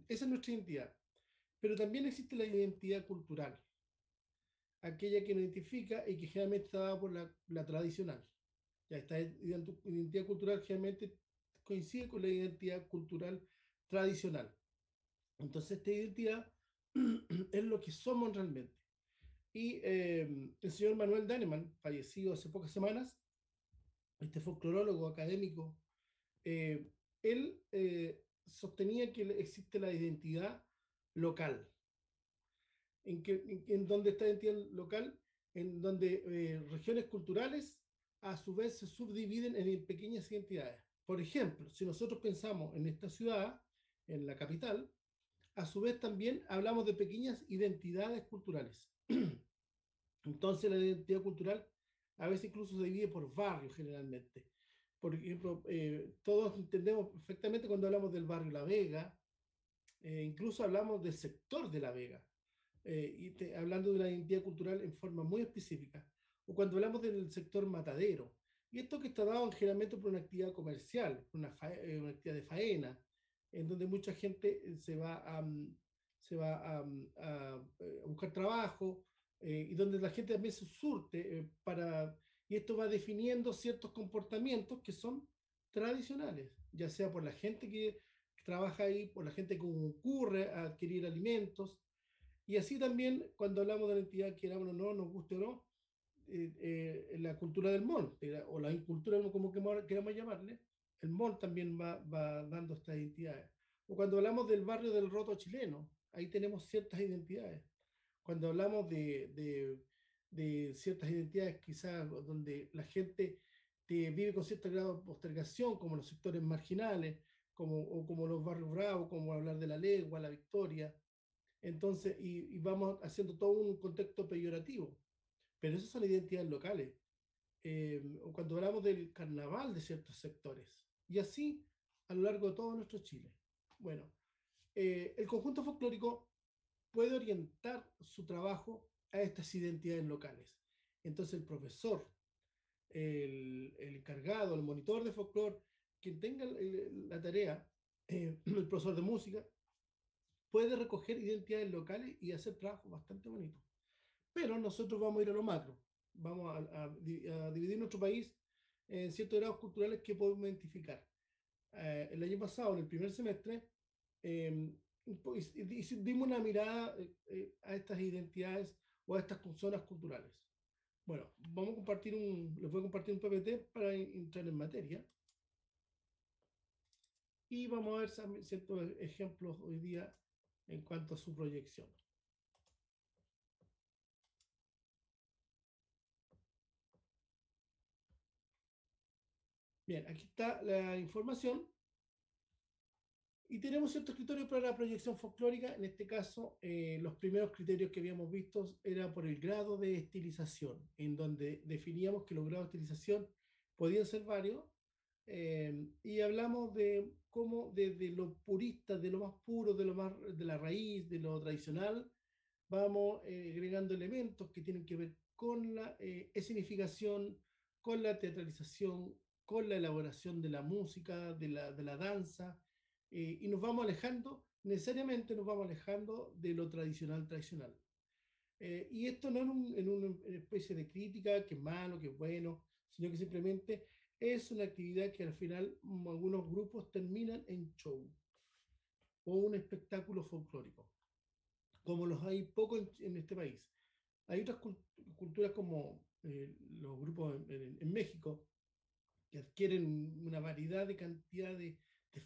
esa es nuestra identidad. Pero también existe la identidad cultural, aquella que nos identifica y que generalmente está dada por la tradicional. Ya esta identidad cultural generalmente coincide con la identidad cultural tradicional. Entonces, esta identidad es lo que somos realmente. Y el señor Manuel Dannemann, fallecido hace pocas semanas, este folclorólogo académico, eh, él sostenía que existe la identidad local, en donde esta identidad local, en donde regiones culturales a su vez se subdividen en pequeñas identidades. Por ejemplo, si nosotros pensamos en esta ciudad, en la capital, a su vez también hablamos de pequeñas identidades culturales. Entonces la identidad cultural a veces incluso se divide por barrios generalmente. Por ejemplo, todos entendemos perfectamente cuando hablamos del barrio La Vega, incluso hablamos del sector de La Vega, hablando de una identidad cultural en forma muy específica. O cuando hablamos del sector matadero. Y esto que está dado generalmente por una actividad comercial, una actividad de faena, en donde mucha gente se va a buscar trabajo, y donde la gente también se surte y esto va definiendo ciertos comportamientos que son tradicionales, ya sea por la gente que trabaja ahí, por la gente que concurre a adquirir alimentos, y así también cuando hablamos de la entidad, queramos o no, nos guste o no, la cultura del mall, o la incultura, como queramos llamarle, el mall también va dando estas identidades. O cuando hablamos del barrio del roto chileno, ahí tenemos ciertas identidades. Cuando hablamos de ciertas identidades, quizás donde la gente vive con cierto grado de postergación, como los sectores marginales, o como los barrios bravos, como hablar de la Legua, la Victoria, entonces, y vamos haciendo todo un contexto peyorativo, pero esas son identidades locales. O cuando hablamos del carnaval de ciertos sectores, y así a lo largo de todo nuestro Chile. Bueno, el conjunto folclórico puede orientar su trabajo a estas identidades locales. Entonces, el profesor, el encargado, el monitor de folclore, quien tenga la tarea, el profesor de música, puede recoger identidades locales y hacer trabajos bastante bonitos. Pero nosotros vamos a ir a lo macro, vamos a dividir nuestro país en ciertos grados culturales que podemos identificar. El año pasado, en el primer semestre, eh, dimos una mirada a estas identidades o a estas zonas culturales. Bueno, les voy a compartir un PPT para entrar en materia y vamos a ver ciertos ejemplos hoy día en cuanto a su proyección. Bien, aquí está la información y tenemos ciertos criterios para la proyección folclórica. En este caso, los primeros criterios que habíamos visto era por el grado de estilización, en donde definíamos que los grados de estilización podían ser varios, y hablamos de cómo desde lo purista, de lo más puro, de la raíz, de lo tradicional, vamos agregando elementos que tienen que ver con la escenificación, con la teatralización, con la elaboración de la música, de la danza, y nos vamos alejando, necesariamente nos vamos alejando de lo tradicional. Y esto no en una especie de crítica, que es malo, que es bueno, sino que simplemente es una actividad que al final algunos grupos terminan en show o un espectáculo folclórico, como los hay poco en este país. Hay otras culturas como los grupos en México, que adquieren una variedad de cantidad de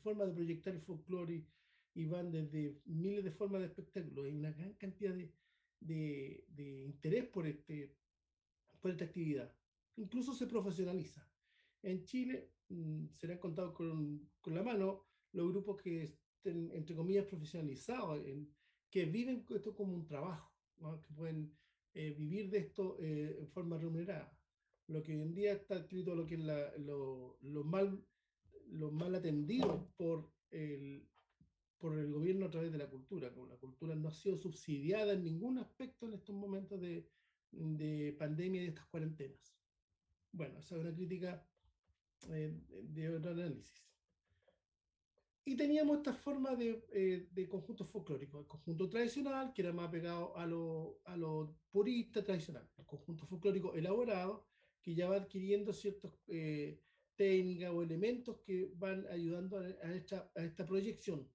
formas de proyectar el folclore y van desde miles de formas de espectáculos. Hay una gran cantidad de interés por esta actividad. Incluso se profesionaliza. En Chile serán contados con la mano los grupos que estén, entre comillas, profesionalizados, que viven esto como un trabajo, ¿no? Que pueden vivir de esto en forma remunerada. Lo que hoy en día está escrito lo que es lo mal atendido por el gobierno a través de la cultura, como la cultura no ha sido subsidiada en ningún aspecto en estos momentos de pandemia y de estas cuarentenas. Bueno, esa es una crítica de otro análisis. Y teníamos esta forma de conjunto folclórico, el conjunto tradicional, que era más pegado a lo purista tradicional, el conjunto folclórico elaborado, que ya va adquiriendo ciertas técnicas o elementos que van ayudando a esta proyección,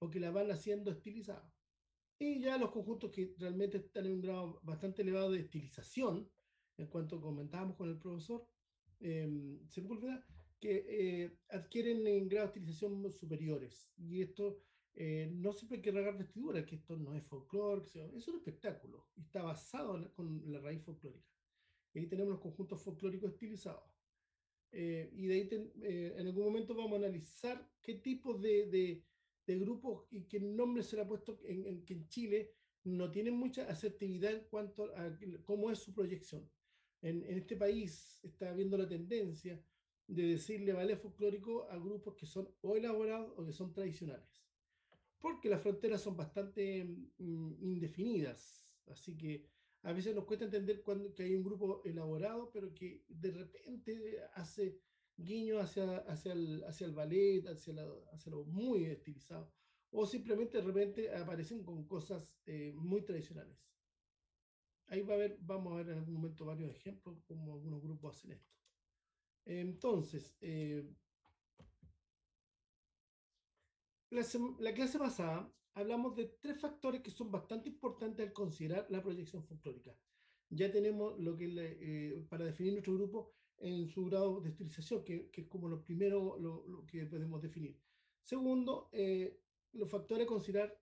o que la van haciendo estilizada. Y ya los conjuntos que realmente están en un grado bastante elevado de estilización, en cuanto comentábamos con el profesor Sepúlveda, que adquieren en grado de estilización superiores. Y esto no siempre hay que regar vestiduras, que esto no es folclore, es un espectáculo y está basado con la raíz folclórica. Y ahí tenemos los conjuntos folclóricos estilizados. Y de ahí en algún momento vamos a analizar qué tipo de grupos y qué nombre se le ha puesto que en Chile no tienen mucha asertividad en cuanto a cómo es su proyección. En este país está habiendo la tendencia de decirle ballet folclórico a grupos que son o elaborados o que son tradicionales, porque las fronteras son bastante indefinidas, así que a veces nos cuesta entender que hay un grupo elaborado, pero que de repente hace guiño hacia el ballet, hacia lo muy estilizado, o simplemente de repente aparecen con cosas muy tradicionales. Ahí vamos a ver en algún momento varios ejemplos, como algunos grupos hacen esto. Entonces, la clase pasada hablamos de tres factores que son bastante importantes al considerar la proyección folclórica. Ya tenemos lo que para definir nuestro grupo en su grado de estilización, que es como lo primero lo que podemos definir. Segundo, los factores a considerar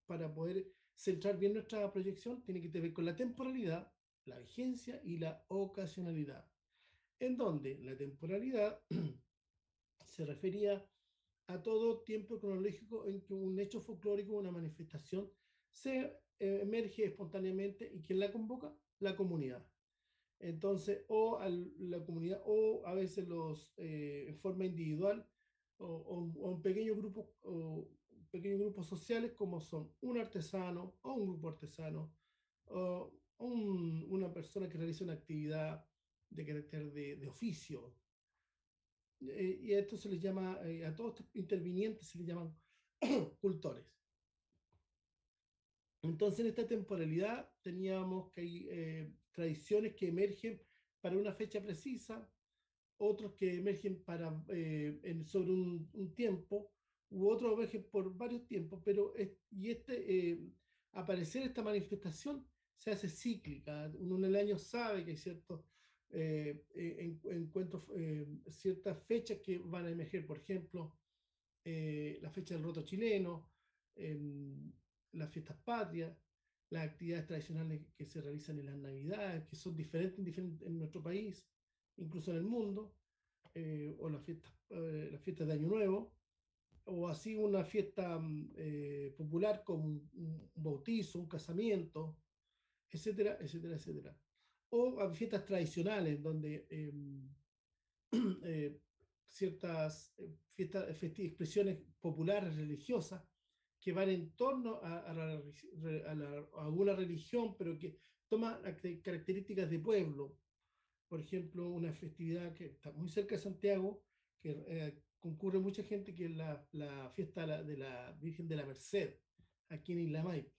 para poder centrar bien nuestra proyección tiene que ver con la temporalidad, la vigencia y la ocasionalidad. En donde la temporalidad se refería a todo tiempo cronológico en que un hecho folclórico, una manifestación, se emerge espontáneamente y quien la convoca, la comunidad. Entonces, o a la comunidad, o a veces en forma individual, o en pequeños grupos sociales, como son un artesano, o un grupo artesano, o una persona que realiza una actividad de carácter de oficio, y a esto se les llama, a todos estos intervinientes se les llaman cultores. Entonces, en esta temporalidad teníamos que hay tradiciones que emergen para una fecha precisa, otros que emergen sobre un tiempo, u otros emergen por varios tiempos, aparecer esta manifestación se hace cíclica. Uno en el año sabe que hay ciertos encuentros, ciertas fechas que van a emerger, por ejemplo, la fecha del roto chileno, las fiestas patrias, las actividades tradicionales que se realizan en las Navidades, que son diferentes en nuestro país, incluso en el mundo, o las fiestas de Año Nuevo, o así una fiesta popular como un bautizo, un casamiento, etcétera, etcétera, etcétera. O a fiestas tradicionales donde eh, ciertas expresiones populares religiosas que van en torno a alguna religión, pero que toman características de pueblo. Por ejemplo, una festividad que está muy cerca de Santiago, que concurre mucha gente, que es la fiesta de la Virgen de la Merced, aquí en Isla Maipo.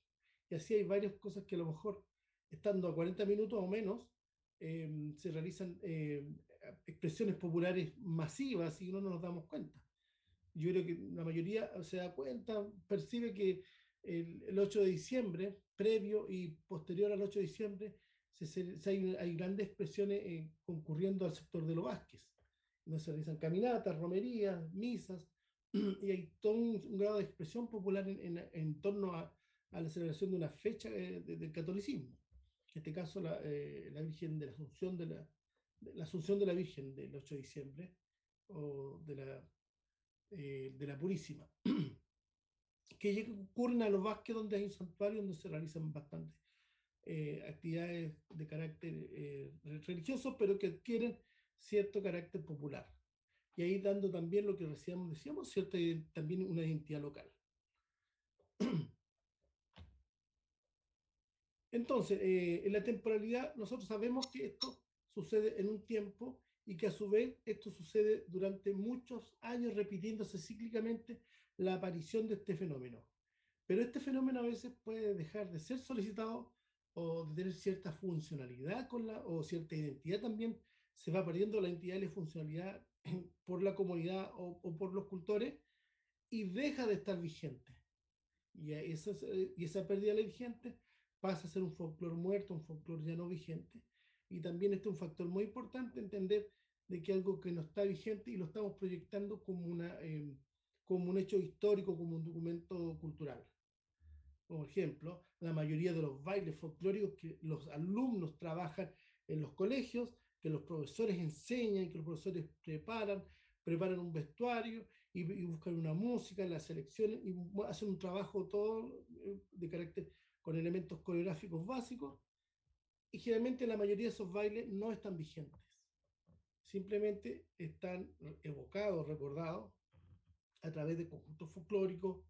Y así hay varias cosas que a lo mejor, estando a 40 minutos o menos, se realizan expresiones populares masivas y no nos damos cuenta. Yo creo que la mayoría se da cuenta, percibe que el 8 de diciembre, previo y posterior al 8 de diciembre, hay grandes expresiones concurriendo al sector de los Vázquez, donde se realizan caminatas, romerías, misas, y hay todo un grado de expresión popular en torno a la celebración de una fecha del catolicismo. En este caso, la Virgen de la Asunción la Asunción de la Virgen del 8 de diciembre, o de la Purísima, que ocurren a los Vázquez, donde hay un santuario donde se realizan bastantes actividades de carácter religioso, pero que adquieren cierto carácter popular. Y ahí dando también lo que recién decíamos, cierta, también una identidad local. Entonces, en la temporalidad, nosotros sabemos que esto sucede en un tiempo y que a su vez esto sucede durante muchos años repitiéndose cíclicamente, la aparición de este fenómeno. Pero este fenómeno a veces puede dejar de ser solicitado o de tener cierta funcionalidad o cierta identidad también. Se va perdiendo la identidad y la funcionalidad por la comunidad o por los cultores y deja de estar vigente. Y esa pérdida de la vigente pasa a ser un folclore muerto, un folclore ya no vigente. Y también este es un factor muy importante, entender de que algo que no está vigente y lo estamos proyectando como un hecho histórico, como un documento cultural. Por ejemplo, la mayoría de los bailes folclóricos que los alumnos trabajan en los colegios, que los profesores enseñan, que los profesores preparan un vestuario y buscan una música, la seleccionan y hacen un trabajo todo de carácter con elementos coreográficos básicos. Y generalmente la mayoría de esos bailes no están vigentes. Simplemente están evocados, recordados a través de conjuntos folclóricos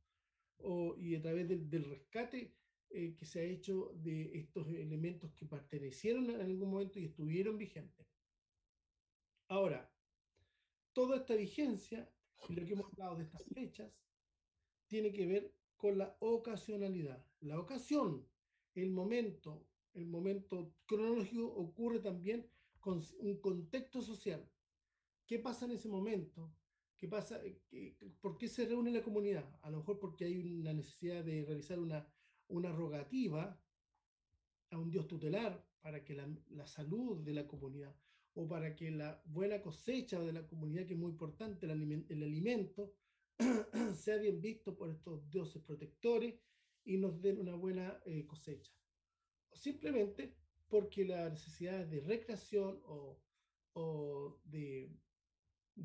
y a través del rescate que se ha hecho de estos elementos que pertenecieron en algún momento y estuvieron vigentes. Ahora, toda esta vigencia y lo que hemos hablado de estas fechas tiene que ver con la ocasionalidad. La ocasión, el momento cronológico ocurre también con un contexto social. ¿Qué pasa en ese momento? ¿Qué pasa? ¿Por qué se reúne la comunidad? A lo mejor porque hay una necesidad de realizar una rogativa a un dios tutelar para que la salud de la comunidad o para que la buena cosecha de la comunidad, que es muy importante, el alimento, sea bien visto por estos dioses protectores y nos den una buena cosecha. O simplemente porque la necesidad de recreación o de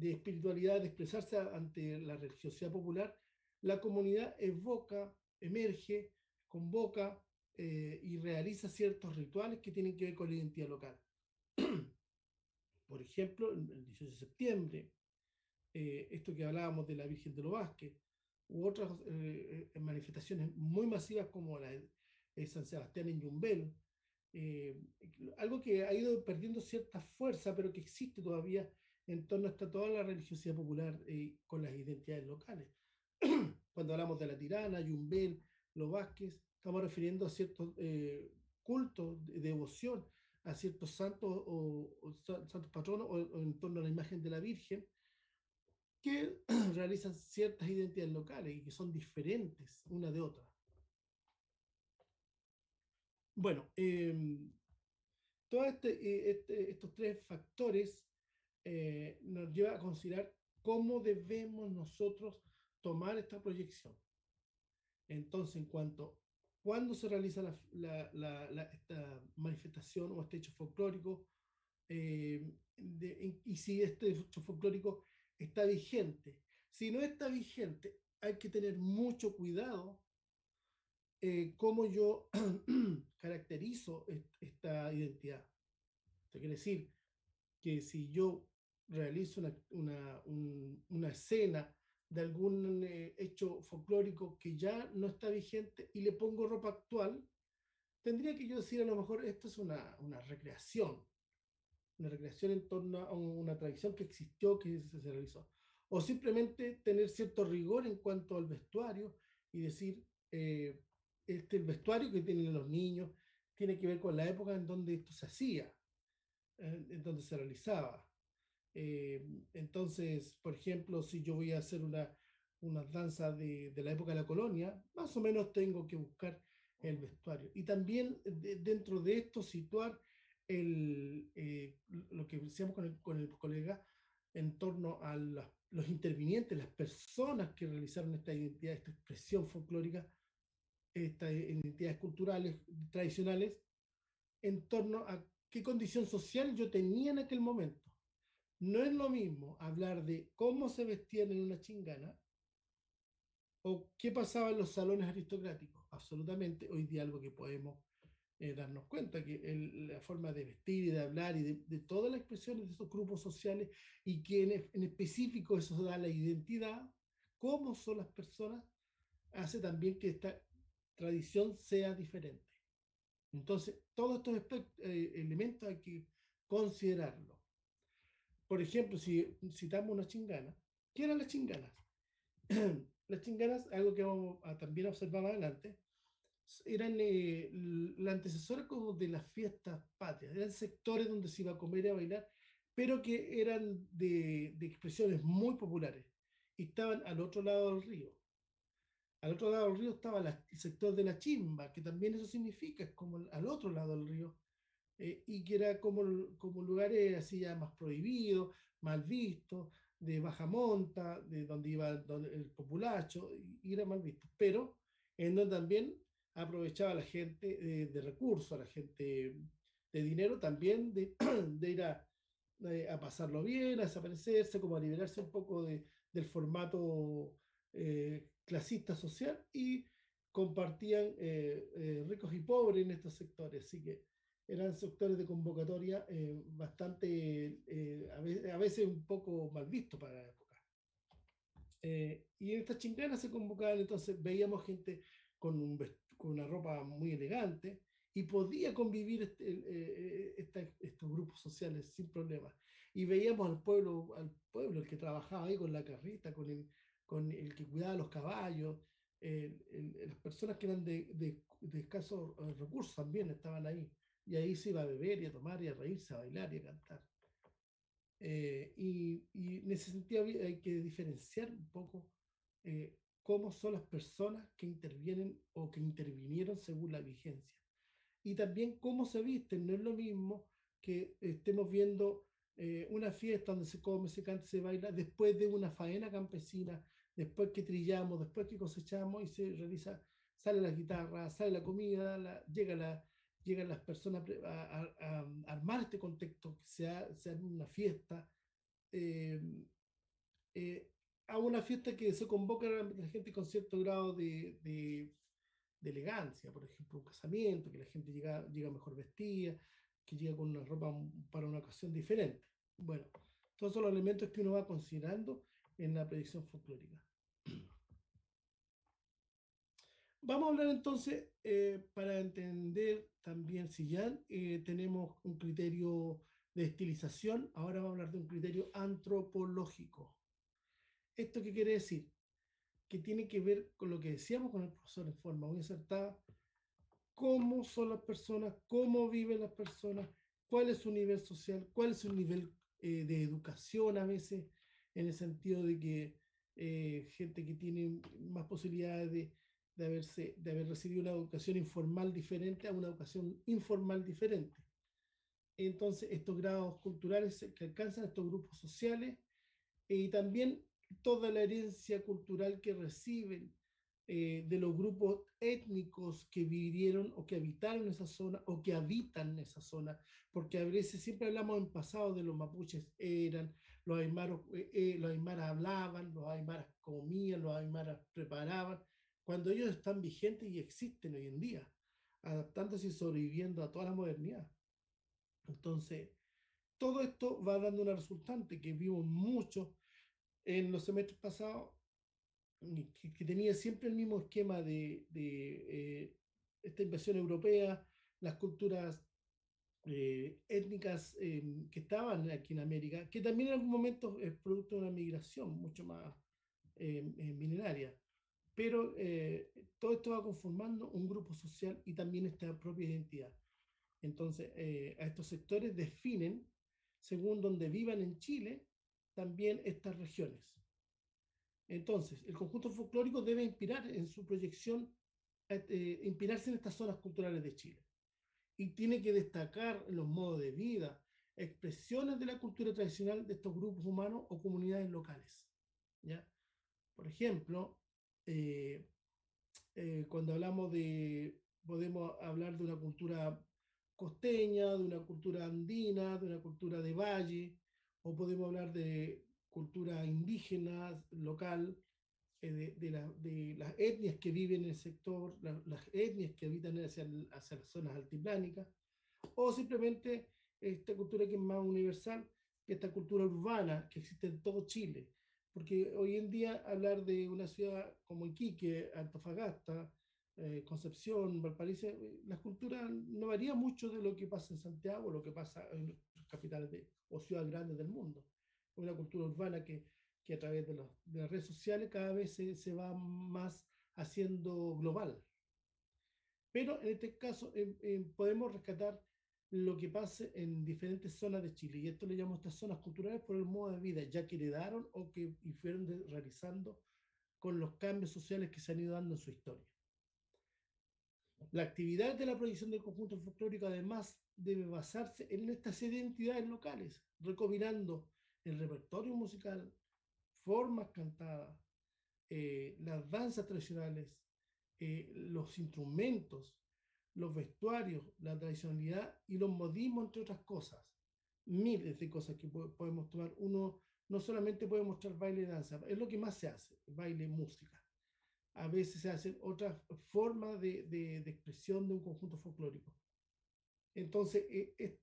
espiritualidad, de expresarse ante la religiosidad popular, la comunidad evoca, emerge, convoca y realiza ciertos rituales que tienen que ver con la identidad local. Por ejemplo, el 18 de septiembre, esto que hablábamos de la Virgen de los Vázquez, u otras manifestaciones muy masivas como la de San Sebastián en Yumbel, eh, algo que ha ido perdiendo cierta fuerza, pero que existe todavía en torno a toda la religiosidad popular con las identidades locales. Cuando hablamos de la Tirana, Yumbel, los Vázquez, estamos refiriendo a ciertos cultos de devoción, a ciertos santos santos patronos o en torno a la imagen de la Virgen, que realizan ciertas identidades locales y que son diferentes una de otra. Bueno, todos estos tres factores nos lleva a considerar cómo debemos nosotros tomar esta proyección. Entonces, en cuanto a cuándo se realiza esta manifestación o este hecho folclórico, y si este hecho folclórico está vigente. Si no está vigente, hay que tener mucho cuidado cómo yo caracterizo esta identidad. Esto quiere decir que si yo realizo una escena de algún hecho folclórico que ya no está vigente y le pongo ropa actual, tendría que yo decir a lo mejor esto es una recreación en torno a una tradición que existió, que se realizó. O simplemente tener cierto rigor en cuanto al vestuario y decir, el vestuario que tienen los niños tiene que ver con la época en donde esto se hacía, en donde se realizaba. Entonces, por ejemplo, si yo voy a hacer una danza de la época de la colonia, más o menos tengo que buscar el vestuario. Y también dentro de esto situar lo que decíamos con el colega en torno a los intervinientes, las personas que realizaron esta identidad, esta expresión folclórica, estas identidades culturales tradicionales, en torno a qué condición social yo tenía en aquel momento. No es lo mismo hablar de cómo se vestían en una chingana o qué pasaba en los salones aristocráticos. Absolutamente, hoy día algo que podemos darnos cuenta, que la forma de vestir y de hablar y de todas las expresiones de esos grupos sociales y que en específico eso da la identidad, cómo son las personas, hace también que esta tradición sea diferente. Entonces, todos estos elementos hay que considerarlos. Por ejemplo, si citamos una chingana, ¿qué eran las chinganas? Las chinganas, algo que vamos a también observar más adelante, eran la antecesora como de las fiestas patrias, eran sectores donde se iba a comer y a bailar, pero que eran de expresiones muy populares y estaban al otro lado del río. Al otro lado del río estaba el sector de la chimba, que también eso significa, es como al otro lado del río, y que era como lugares así ya más prohibidos, mal vistos, de baja monta, de donde iba el populacho, y era mal visto. Pero en donde también aprovechaba la gente de recursos, la gente de dinero también de ir a pasarlo bien, a desaparecerse, como a liberarse un poco del formato clasista social y compartían ricos y pobres en estos sectores. Así que eran sectores de convocatoria bastante, a veces un poco mal vistos para la época. Y en estas chinganas se convocaban, entonces veíamos gente con una ropa muy elegante y podía convivir estos grupos sociales sin problema. Y veíamos al pueblo, el que trabajaba ahí con la carrita, con el que cuidaba los caballos, las personas que eran de escasos recursos también estaban ahí. Y ahí se iba a beber y a tomar y a reírse, a bailar y a cantar. Y en ese sentido hay que diferenciar un poco cómo son las personas que intervienen o que intervinieron según la vigencia. Y también cómo se visten. No es lo mismo que estemos viendo una fiesta donde se come, se canta, se baila, después de una faena campesina, después que trillamos, después que cosechamos y se realiza, sale la guitarra, sale la comida, llegan las personas a armar este contexto, que sea una fiesta, eh, eh, a una fiesta que se convoca a la gente con cierto grado de elegancia, por ejemplo, un casamiento, que la gente llega mejor vestida, que llega con una ropa para una ocasión diferente. Bueno, todos son los elementos que uno va considerando en la predicción folclórica. Vamos a hablar entonces, para entender también, si ya tenemos un criterio de estilización, ahora vamos a hablar de un criterio antropológico. ¿Esto qué quiere decir? Que tiene que ver con lo que decíamos con el profesor en forma muy acertada, cómo son las personas, cómo viven las personas, cuál es su nivel social, cuál es su nivel de educación a veces, en el sentido de que gente que tiene más posibilidades de haber recibido una educación informal diferente a una educación informal diferente. Entonces, estos grados culturales que alcanzan estos grupos sociales y también toda la herencia cultural que reciben de los grupos étnicos que vivieron o que habitaron esa zona o que habitan en esa zona, porque a veces siempre hablamos en pasado de los mapuches eran, los aymaras hablaban, los aymaras comían, los aymaras preparaban, cuando ellos están vigentes y existen hoy en día, adaptándose y sobreviviendo a toda la modernidad. Entonces, todo esto va dando una resultante que vimos mucho en los semestres pasados, que tenía siempre el mismo esquema de esta invasión europea, las culturas étnicas que estaban aquí en América, que también en algún momento es producto de una migración mucho más milenaria. Pero todo esto va conformando un grupo social y también esta propia identidad. Entonces, a estos sectores definen, según donde vivan en Chile, también estas regiones. Entonces, el conjunto folclórico debe inspirar en su proyección, inspirarse en estas zonas culturales de Chile. Y tiene que destacar en los modos de vida, expresiones de la cultura tradicional de estos grupos humanos o comunidades locales. ¿Ya? Por ejemplo, eh, cuando podemos hablar de una cultura costeña, de una cultura andina, de una cultura de valle, o podemos hablar de cultura indígena local, de las etnias que viven en el sector, las etnias que habitan hacia las zonas altiplánicas, o simplemente esta cultura que es más universal, que esta cultura urbana que existe en todo Chile. Porque hoy en día hablar de una ciudad como Iquique, Antofagasta, Concepción, Valparaíso, la cultura no varía mucho de lo que pasa en Santiago o lo que pasa en las capitales o ciudades grandes del mundo. Una cultura urbana que que a través de las redes sociales cada vez se va más haciendo global. Pero en este caso podemos rescatar lo que pase en diferentes zonas de Chile. Y esto le llamamos estas zonas culturales por el modo de vida, ya que heredaron o que y fueron realizando con los cambios sociales que se han ido dando en su historia. La actividad de la proyección del conjunto folclórico además debe basarse en estas identidades locales, recopilando el repertorio musical, formas cantadas, las danzas tradicionales, los instrumentos, los vestuarios, la tradicionalidad y los modismos, entre otras cosas. Miles de cosas que podemos tomar. Uno no solamente puede mostrar baile y danza, es lo que más se hace, baile y música. A veces se hacen otras formas de expresión de un conjunto folclórico. Entonces,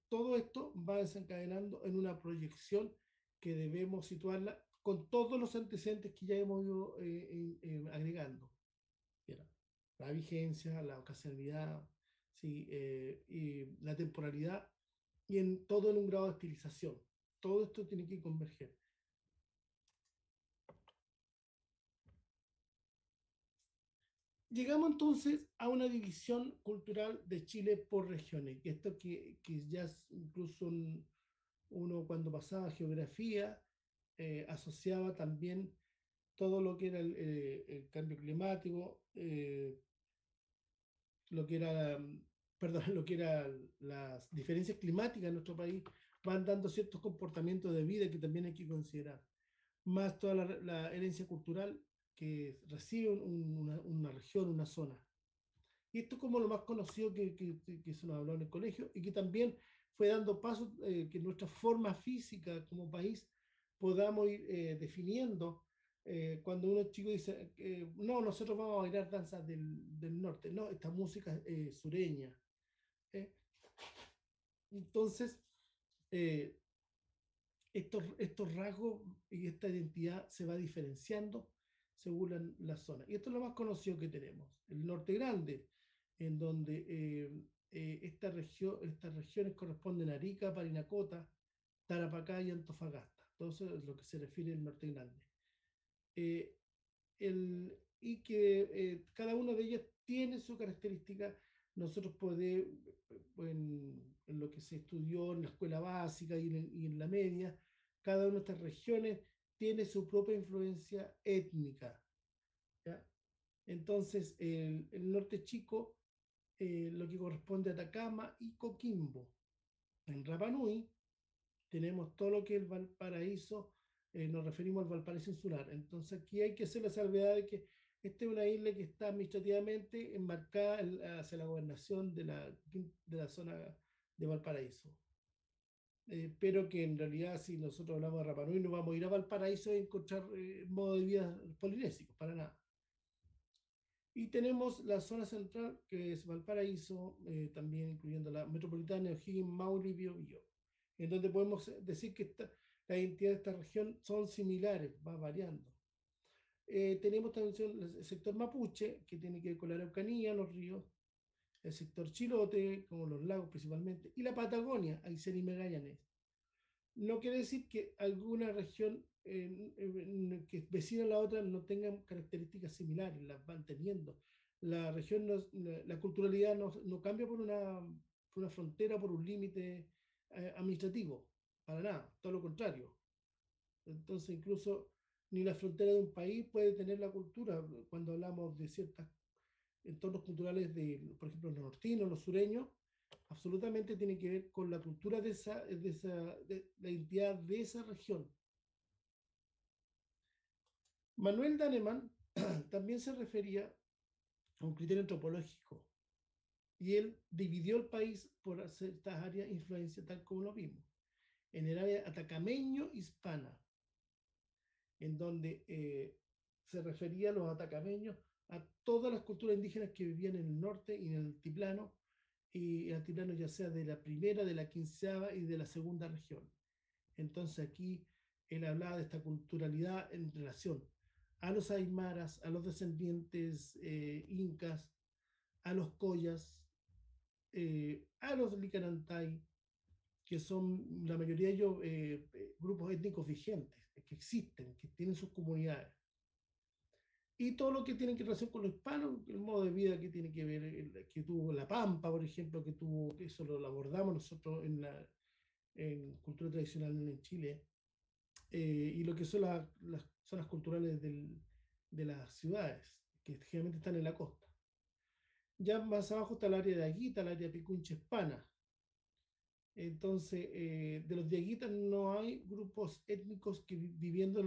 todo esto va desencadenando en una proyección que debemos situarla con todos los antecedentes que ya hemos ido agregando. Mira, la vigencia, la ocasionalidad, ¿sí? Y la temporalidad y en todo en un grado de estilización. Todo esto tiene que converger. Llegamos entonces a una división cultural de Chile por regiones, que esto que ya es incluso uno cuando pasaba geografía asociaba también todo lo que era el cambio climático, lo que era, perdón, lo que eran las diferencias climáticas en nuestro país, van dando ciertos comportamientos de vida que también hay que considerar, más toda la herencia cultural que recibe una región, una zona. Y esto es como lo más conocido que se nos habló en el colegio y que también fue dando paso que nuestra forma física como país podamos ir definiendo cuando uno chico dice, no, nosotros vamos a bailar danzas del norte, no, esta música sureña. ¿Eh? Entonces, eh, estos rasgos y esta identidad se va diferenciando según la zona. Y esto es lo más conocido que tenemos. El norte grande, en donde estas regiones corresponden a Arica, Parinacota, Tarapacá y Antofagasta. Todo eso es lo que se refiere al norte grande. Eh, y que cada una de ellas tiene su característica. Nosotros podemos, en lo que se estudió en la escuela básica y en la media, cada una de estas regiones tiene su propia influencia étnica. ¿Ya? Entonces, el norte chico, lo que corresponde a Atacama y Coquimbo. En Rapa Nui tenemos todo lo que es el Valparaíso, nos referimos al Valparaíso insular. Entonces aquí hay que hacer la salvedad de que esta es una isla que está administrativamente enmarcada hacia la gobernación de la zona de Valparaíso. Pero que en realidad si nosotros hablamos de Rapa Nui no vamos a ir a Valparaíso y encontrar modo de vida polinésico, para nada. Y tenemos la zona central, que es Valparaíso, también incluyendo la metropolitana, O'Higgins, Maule y Biobío, en donde podemos decir que la identidad de esta región son similares, va variando. Tenemos también el sector mapuche, que tiene que ver con la Araucanía, los ríos, el sector chilote, como los lagos principalmente, y la Patagonia, Aysén y Magallanes. No quiere decir que alguna región que es vecina a la otra no tengan características similares, las van teniendo. La región, la culturalidad no cambia por una frontera, por un límite administrativo, para nada, todo lo contrario. Entonces, incluso ni la frontera de un país puede tener la cultura. Cuando hablamos de ciertos entornos culturales, por ejemplo, los nortinos, los sureños, absolutamente tiene que ver con la cultura de la identidad de esa región. Manuel Daneman también se refería a un criterio antropológico y él dividió el país por ciertas áreas de influencia, tal como lo vimos, en el área atacameño-hispana, en donde se refería a los atacameños a todas las culturas indígenas que vivían en el norte y en el altiplano, y el altiplano ya sea de la primera, de la quinceava y de la segunda región. Entonces aquí él hablaba de esta culturalidad en relación a los aymaras, a los descendientes incas, a los collas, a los licanantay, que son la mayoría de ellos grupos étnicos vigentes que existen, que tienen sus comunidades. Y todo lo que tiene que relación con los hispanos, el modo de vida que tiene que ver, que tuvo La Pampa, por ejemplo, que tuvo, que eso lo abordamos nosotros en cultura tradicional en Chile, y lo que son las zonas culturales de las ciudades, que generalmente están en la costa. Ya más abajo está el área de Aguita, el área de Picunche Hispana. Entonces, de los de Aguita no hay grupos étnicos que viviendo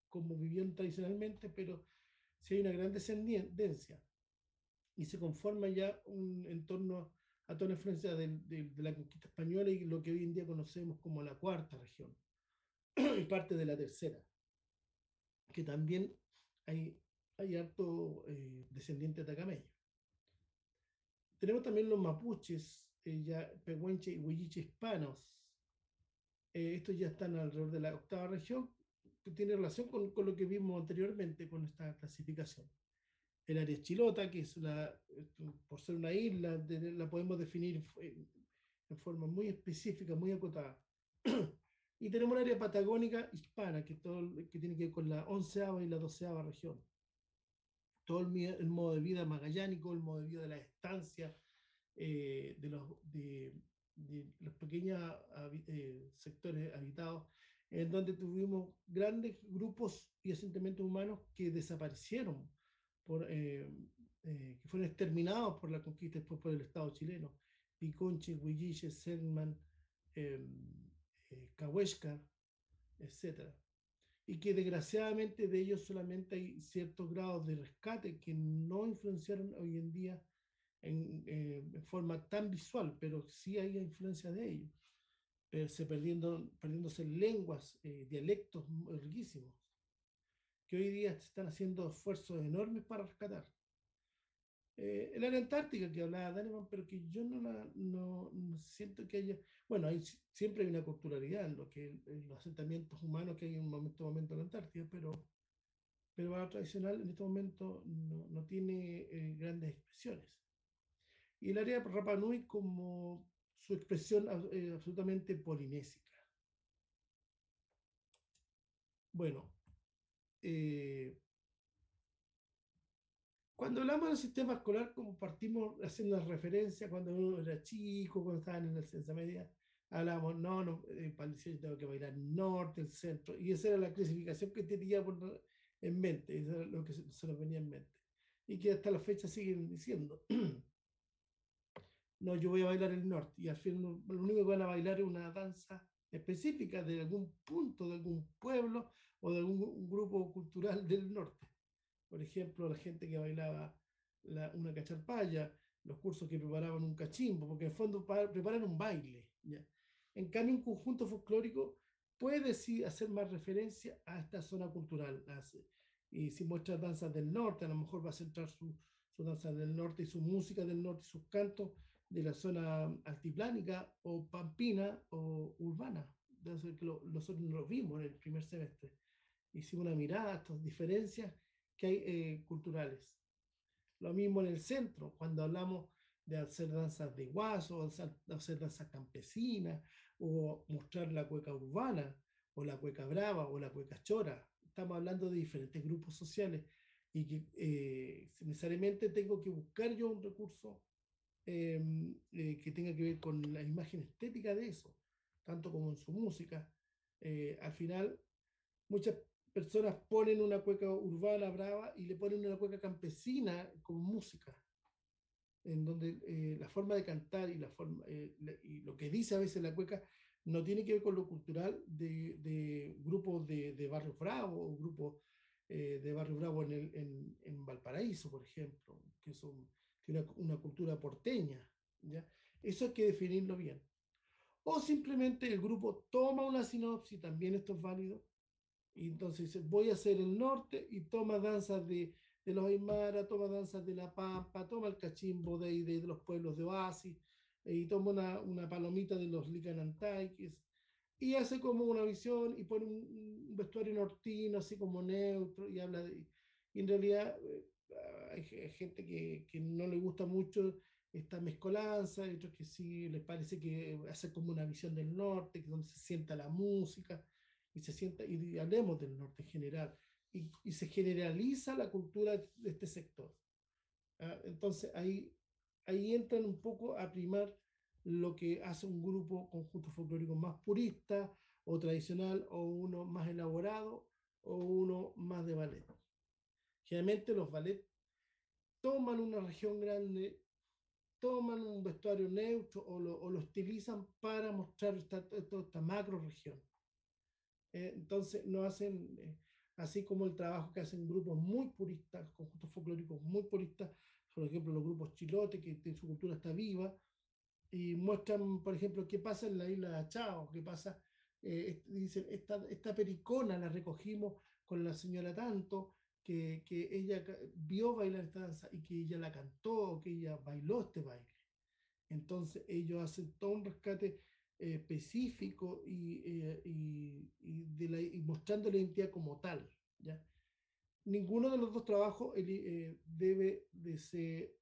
como vivían tradicionalmente, pero sí hay una gran descendencia y se conforma ya un entorno a toda la influencia de la conquista española y lo que hoy en día conocemos como la cuarta región y parte de la tercera, que también hay, hay harto descendiente de atacameño. Tenemos también los mapuches, ya pehuenche y huilliche hispanos. Estos ya están alrededor de la octava región, que tiene relación con lo que vimos anteriormente con esta clasificación. El área chilota, que es por ser una isla, la podemos definir en forma muy específica, muy acotada. Y tenemos un área patagónica hispana, que tiene que ver con la onceava y la doceava región. Todo el modo de vida magallánico, el modo de vida de las estancias, de los pequeños sectores habitados, en donde tuvimos grandes grupos y asentamientos humanos que desaparecieron, que fueron exterminados por la conquista después por el Estado chileno. Picunche, Huilliche, Selman, eh, Cahuéscar, etcétera, y que desgraciadamente de ellos solamente hay ciertos grados de rescate que no influenciaron hoy en día en forma tan visual, pero sí hay influencia de ellos, perdiéndose lenguas, dialectos riquísimos, que hoy día se están haciendo esfuerzos enormes para rescatar. El área antártica que hablaba Daneman, pero que yo no siento que haya, bueno, siempre hay una culturalidad en en los asentamientos humanos que hay en un momento en la Antártida, pero la tradicional en este momento no tiene grandes expresiones. Y el área de Rapa Nui como su expresión absolutamente polinésica. Bueno, eh, cuando hablamos del sistema escolar, como partimos haciendo referencia cuando uno era chico, cuando estaban en la ciencia media, hablábamos, para el liceo tengo que bailar el norte, el centro, y esa era la clasificación que tenía en mente, eso era lo que se nos venía en mente. Y que hasta la fecha siguen diciendo, no, yo voy a bailar el norte, y al fin lo único que van a bailar es una danza específica de algún punto, de algún pueblo o de algún grupo cultural del norte. Por ejemplo, la gente que bailaba una cacharpaya, los cursos que preparaban un cachimbo, porque en el fondo preparan un baile. ¿Ya? En cambio, un conjunto folclórico puede sí hacer más referencia a esta zona cultural. Y si muestra danzas del norte, a lo mejor va a centrar su danza del norte y su música del norte y sus cantos de la zona altiplánica o pampina o urbana. Entonces, nosotros lo vimos en el primer semestre. Hicimos una mirada a estas diferencias que hay culturales. Lo mismo en el centro, cuando hablamos de hacer danzas de guaso, hacer danzas campesinas, o mostrar la cueca urbana, o la cueca brava, o la cueca chora. Estamos hablando de diferentes grupos sociales y que necesariamente tengo que buscar yo un recurso que tenga que ver con la imagen estética de eso, tanto como en su música. Al final, muchas personas ponen una cueca urbana brava y le ponen una cueca campesina como música, en donde la forma de cantar y lo que dice a veces la cueca no tiene que ver con lo cultural de grupos de barrio bravo o grupos de barrio bravo en Valparaíso, por ejemplo, tiene una cultura porteña. ¿Ya? Eso hay que definirlo bien. O simplemente el grupo toma una sinopsis, también esto es válido, y entonces dice, voy a hacer el norte y toma danzas de los Aymara, toma danzas de La Pampa, toma el cachimbo de los pueblos de Oasis, y toma una palomita de los Licanantaiques, y hace como una visión y pone un vestuario nortino, así como neutro, y habla de... Y en realidad hay gente que no le gusta mucho esta mezcolanza, hay otros que sí les parece que hace como una visión del norte, que donde se sienta la música, y se sienta, y hablemos del norte en general, y se generaliza la cultura de este sector. Entonces ahí entran un poco a primar lo que hace un grupo conjunto folclórico más purista o tradicional, o uno más elaborado, o uno más de ballet. Generalmente los ballets toman una región grande, toman un vestuario neutro, o lo estilizan para mostrar esta macro región. Entonces no hacen, así como el trabajo que hacen grupos muy puristas, conjuntos folclóricos muy puristas, por ejemplo los grupos chilote, que su cultura está viva, y muestran, por ejemplo, qué pasa en la isla de Achao, qué pasa, dicen, esta pericona la recogimos con la señora tanto, que ella vio bailar esta danza y que ella la cantó, que ella bailó este baile. Entonces ellos hacen todo un rescate específico, y mostrando la identidad como tal, ¿ya? Ninguno de los dos trabajos debe de ser,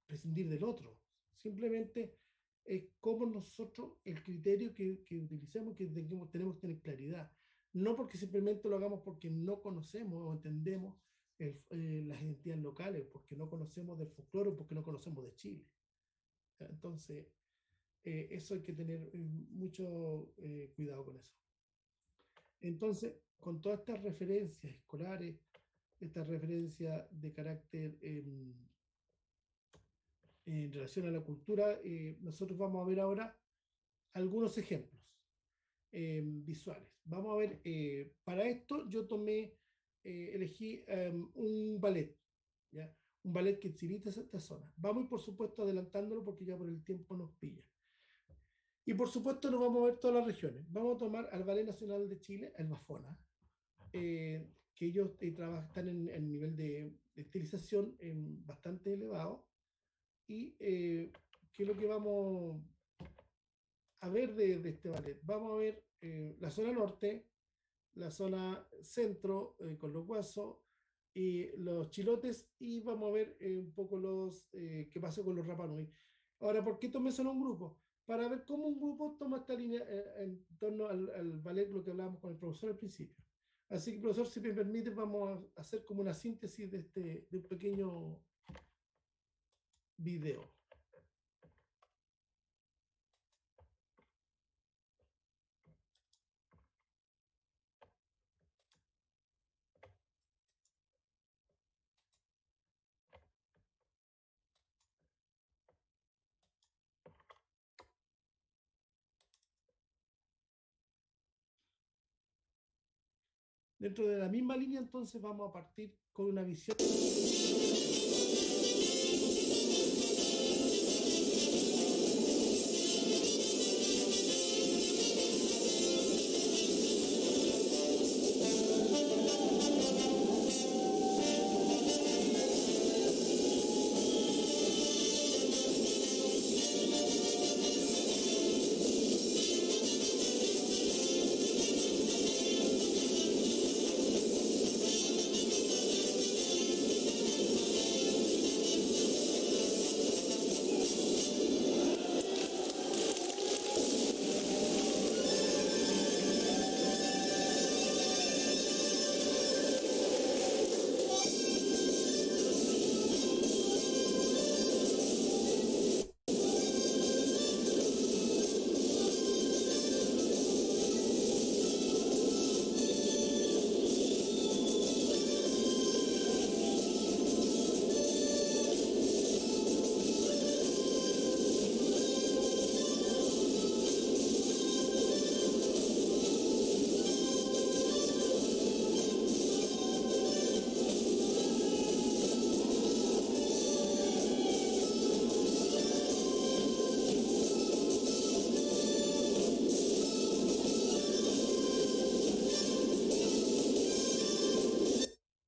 prescindir del otro. Simplemente es como nosotros, el criterio que utilicemos, que tenemos que tener claridad. No porque simplemente lo hagamos porque no conocemos o entendemos las identidades locales, porque no conocemos del folclore, porque no conocemos de Chile. Entonces, eso hay que tener mucho cuidado con eso. Entonces, con todas estas referencias escolares, estas referencias de carácter en relación a la cultura, nosotros vamos a ver ahora algunos ejemplos visuales. Vamos a ver, para esto yo elegí un ballet, ¿ya? Un ballet que utiliza esta zona. Vamos, por supuesto, adelantándolo porque ya por el tiempo nos pilla. Y por supuesto nos vamos a ver todas las regiones. Vamos a tomar al Ballet Nacional de Chile, el Bafona, que ellos están en nivel de estilización bastante elevado. Y ¿qué es lo que vamos a ver de este ballet? Vamos a ver la zona norte, la zona centro con los guasos y los chilotes, y vamos a ver un poco qué pasa con los Rapanui. Ahora, ¿por qué tomé solo un grupo? Para ver cómo un grupo toma esta línea en torno al ballet, lo que hablábamos con el profesor al principio. Así que, profesor, si me permite, vamos a hacer como una síntesis de un pequeño video. Dentro de la misma línea, entonces, vamos a partir con una visión.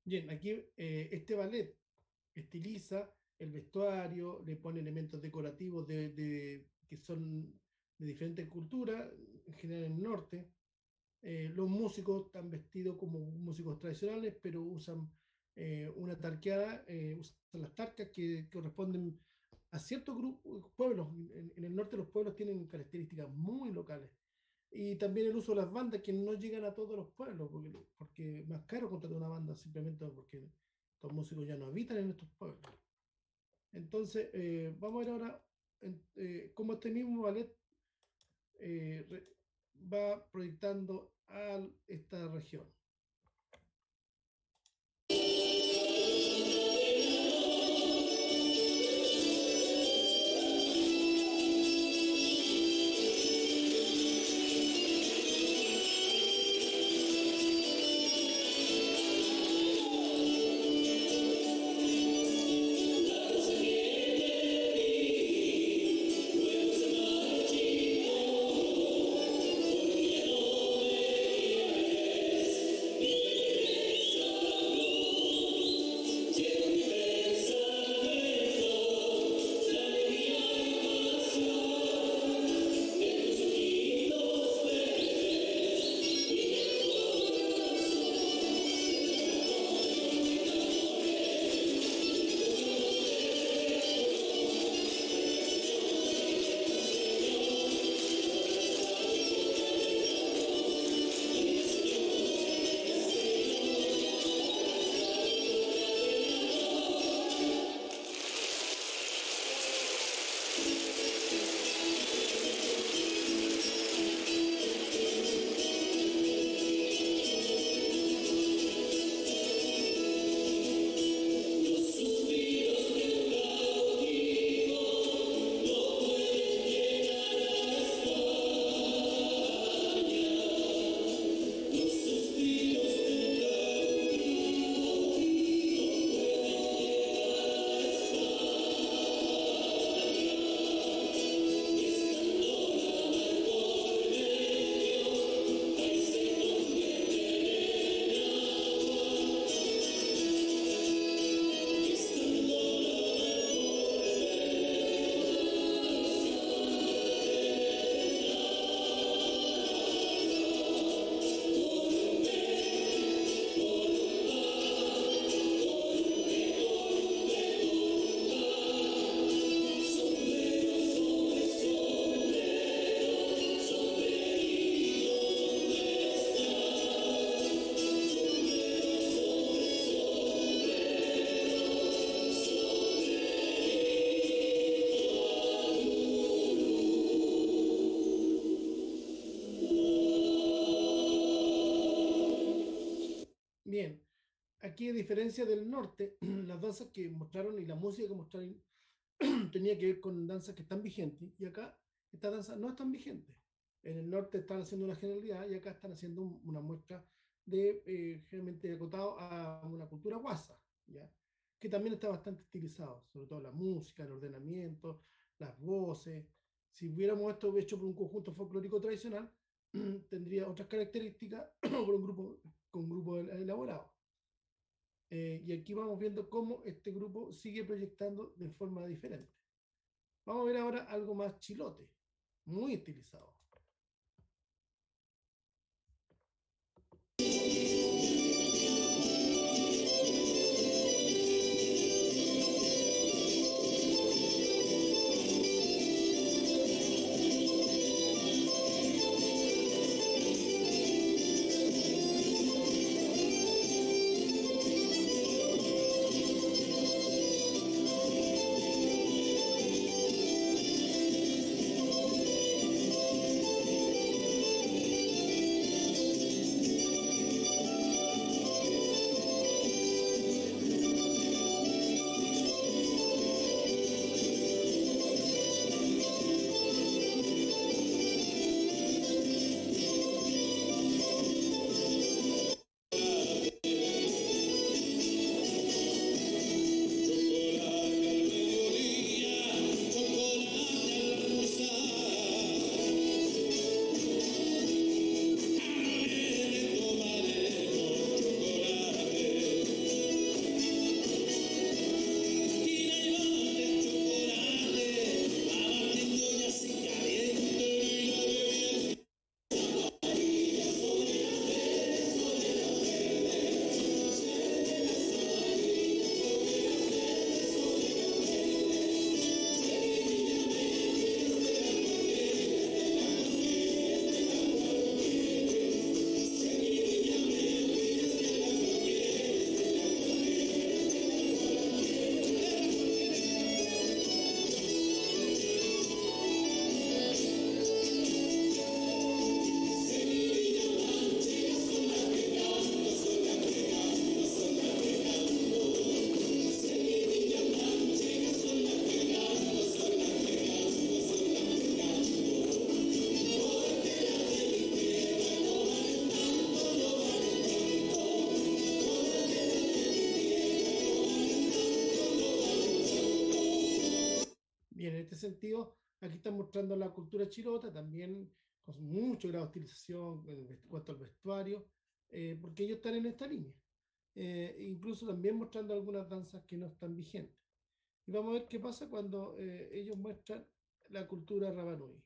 Bien, aquí este ballet estiliza el vestuario, le pone elementos decorativos que son de diferentes culturas, en general en el norte. Los músicos están vestidos como músicos tradicionales, pero usan una tarqueada, usan las tarcas que corresponden a ciertos grupos, pueblos. En el norte los pueblos tienen características muy locales. Y también el uso de las bandas que no llegan a todos los pueblos, porque es más caro contratar una banda simplemente porque los músicos ya no habitan en estos pueblos. Entonces, vamos a ver ahora cómo este mismo ballet va proyectando a esta región. Bien, aquí a diferencia del norte, las danzas que mostraron y la música que mostraron tenía que ver con danzas que están vigentes, y acá esta danza no están vigentes. En el norte están haciendo una generalidad y acá están haciendo una muestra de generalmente acotado a una cultura guasa, ¿ya? Que también está bastante estilizado, sobre todo la música, el ordenamiento, las voces. Si hubiéramos esto hecho por un conjunto folclórico tradicional, tendría otras características por con un grupo elaborado. Y aquí vamos viendo cómo este grupo sigue proyectando de forma diferente. Vamos a ver ahora algo más chilote, muy estilizado. Bien, en este sentido, aquí están mostrando la cultura chirota, también con mucho grado de estilización en cuanto al vestuario, porque ellos están en esta línea. Incluso también mostrando algunas danzas que no están vigentes. Y vamos a ver qué pasa cuando ellos muestran la cultura Rapanui.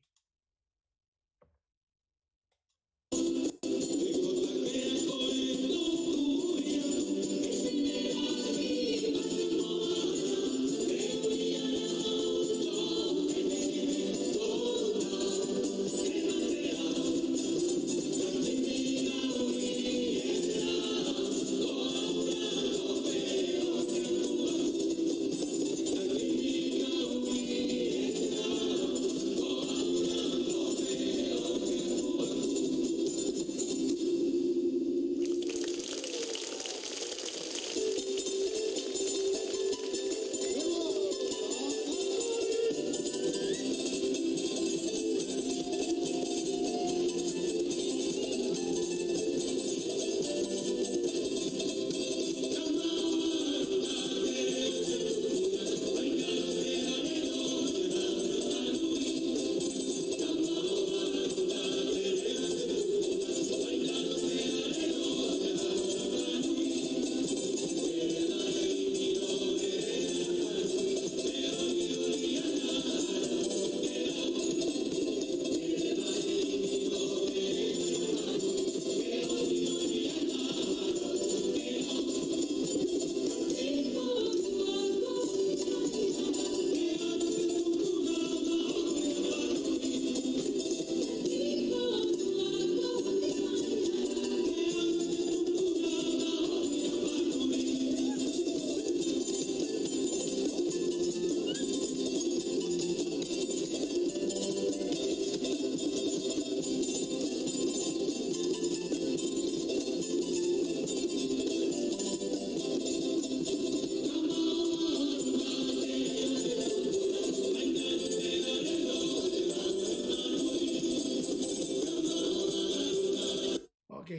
Ok,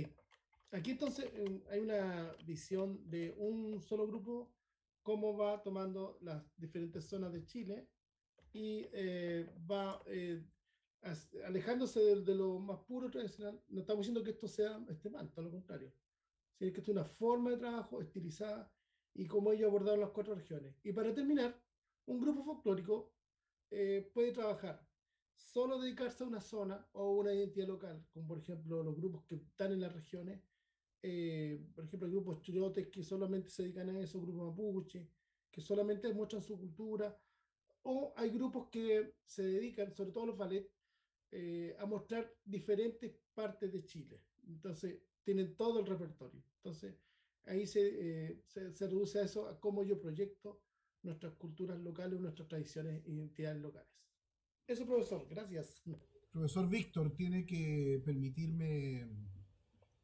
aquí entonces hay una visión de un solo grupo, cómo va tomando las diferentes zonas de Chile y va alejándose de lo más puro tradicional. No estamos diciendo que esto sea este mal, todo lo contrario. Sino que esto es una forma de trabajo estilizada y cómo ellos abordaron las cuatro regiones. Y para terminar, un grupo folclórico puede trabajar solo dedicarse a una zona o una identidad local, como por ejemplo los grupos que están en las regiones, por ejemplo, hay grupos churotes que solamente se dedican a eso, grupos mapuche, que solamente muestran su cultura, o hay grupos que se dedican, sobre todo los ballet, a mostrar diferentes partes de Chile. Entonces, tienen todo el repertorio. Entonces, ahí se reduce a eso, a cómo yo proyecto nuestras culturas locales, nuestras tradiciones e identidades locales. Eso, profesor, gracias. Profesor Víctor, tiene que permitirme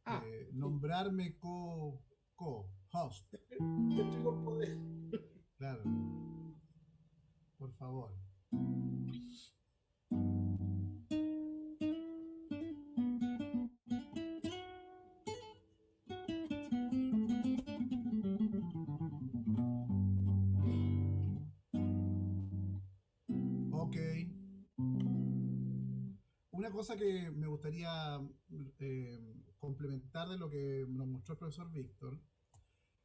Ah, sí, nombrarme host. te entrego el poder. Claro, por favor. Ok. Una cosa que me gustaría eh, complementar de lo que nos mostró el profesor Víctor,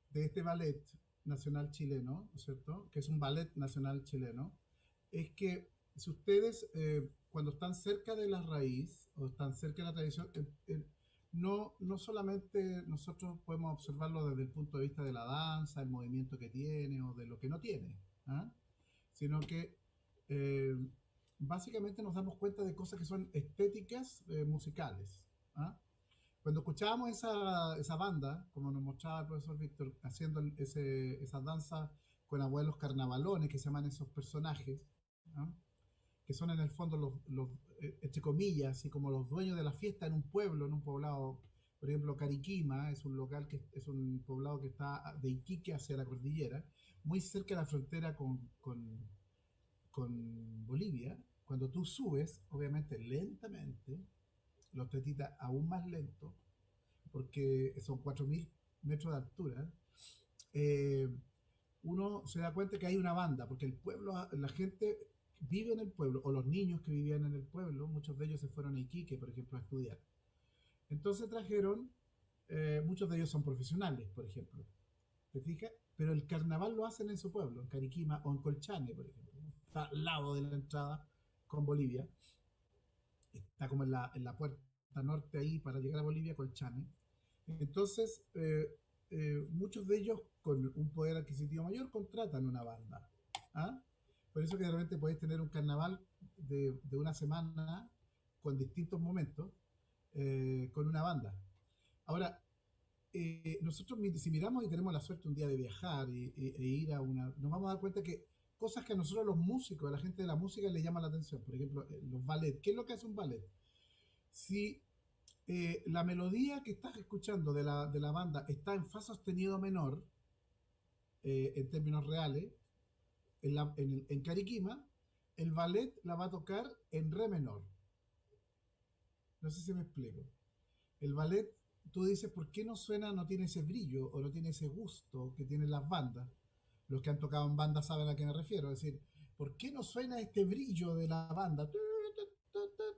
de este ballet nacional chileno, ¿no es cierto? Que es un ballet nacional chileno, es que si ustedes cuando están cerca de la raíz o están cerca de la tradición, no solamente nosotros podemos observarlo desde el punto de vista de la danza, el movimiento que tiene o de lo que no tiene, ¿ah? Sino que eh, básicamente nos damos cuenta de cosas que son estéticas musicales. ¿Ah? Cuando escuchábamos esa banda, como nos mostraba el profesor Víctor, haciendo esa danza con abuelos carnavalones, que se llaman esos personajes, ¿no? Que son en el fondo entre comillas, así como los dueños de la fiesta en un pueblo, en un poblado, por ejemplo, Cariquima, es un poblado que está de Iquique hacia la cordillera, muy cerca de la frontera con Bolivia. Cuando tú subes, obviamente lentamente, los tetitas aún más lento, porque son 4.000 metros de altura, eh, uno se da cuenta que hay una banda, porque el pueblo, la gente vive en el pueblo, o los niños que vivían en el pueblo, muchos de ellos se fueron a Iquique, por ejemplo, a estudiar. Entonces trajeron, muchos de ellos son profesionales, por ejemplo, ¿te fijas? Pero el carnaval lo hacen en su pueblo, en Cariquima o en Colchane, por ejemplo. Está al lado de la entrada con Bolivia, está como en la puerta norte ahí para llegar a Bolivia, Colchane. Entonces, muchos de ellos con un poder adquisitivo mayor contratan una banda. ¿Ah? Por eso que de repente podéis tener un carnaval de una semana con distintos momentos con una banda. Ahora, nosotros si miramos y tenemos la suerte un día de viajar e ir a una, nos vamos a dar cuenta que cosas que a nosotros los músicos, a la gente de la música le llama la atención, por ejemplo, los ballets. ¿Qué es lo que hace un ballet? Si la melodía que estás escuchando de la banda está en fa sostenido menor, en términos reales, en Cariquima, el ballet la va a tocar en re menor. No sé si me explico. El ballet, tú dices, ¿por qué no suena, no tiene ese brillo o no tiene ese gusto que tienen las bandas? Los que han tocado en bandas saben a qué me refiero. Es decir, ¿por qué no suena este brillo de la banda?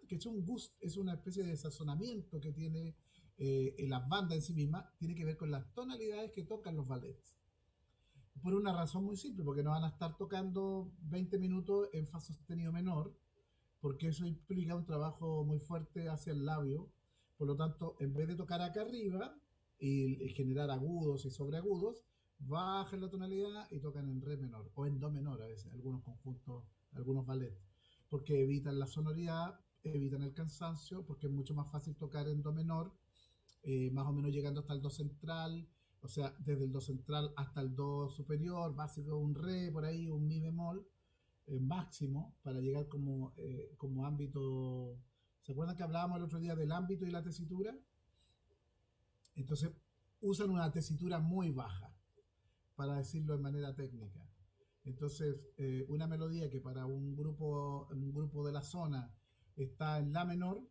Que es un gusto, es una especie de sazonamiento que tiene en las bandas en sí mismas, tiene que ver con las tonalidades que tocan los ballets. Por una razón muy simple, porque no van a estar tocando 20 minutos en fa sostenido menor, porque eso implica un trabajo muy fuerte hacia el labio. Por lo tanto, en vez de tocar acá arriba y generar agudos y sobreagudos, bajan la tonalidad y tocan en re menor o en do menor a veces, algunos conjuntos, algunos ballets, porque evitan la sonoridad, evitan el cansancio, porque es mucho más fácil tocar en do menor, más o menos llegando hasta el do central, o sea, desde el do central hasta el do superior, básico un re, por ahí un mi bemol, máximo para llegar como, como ámbito. ¿Se acuerdan que hablábamos el otro día del ámbito y la tesitura? Entonces usan una tesitura muy baja, para decirlo de manera técnica. Entonces, una melodía que para un grupo de la zona está en la menor,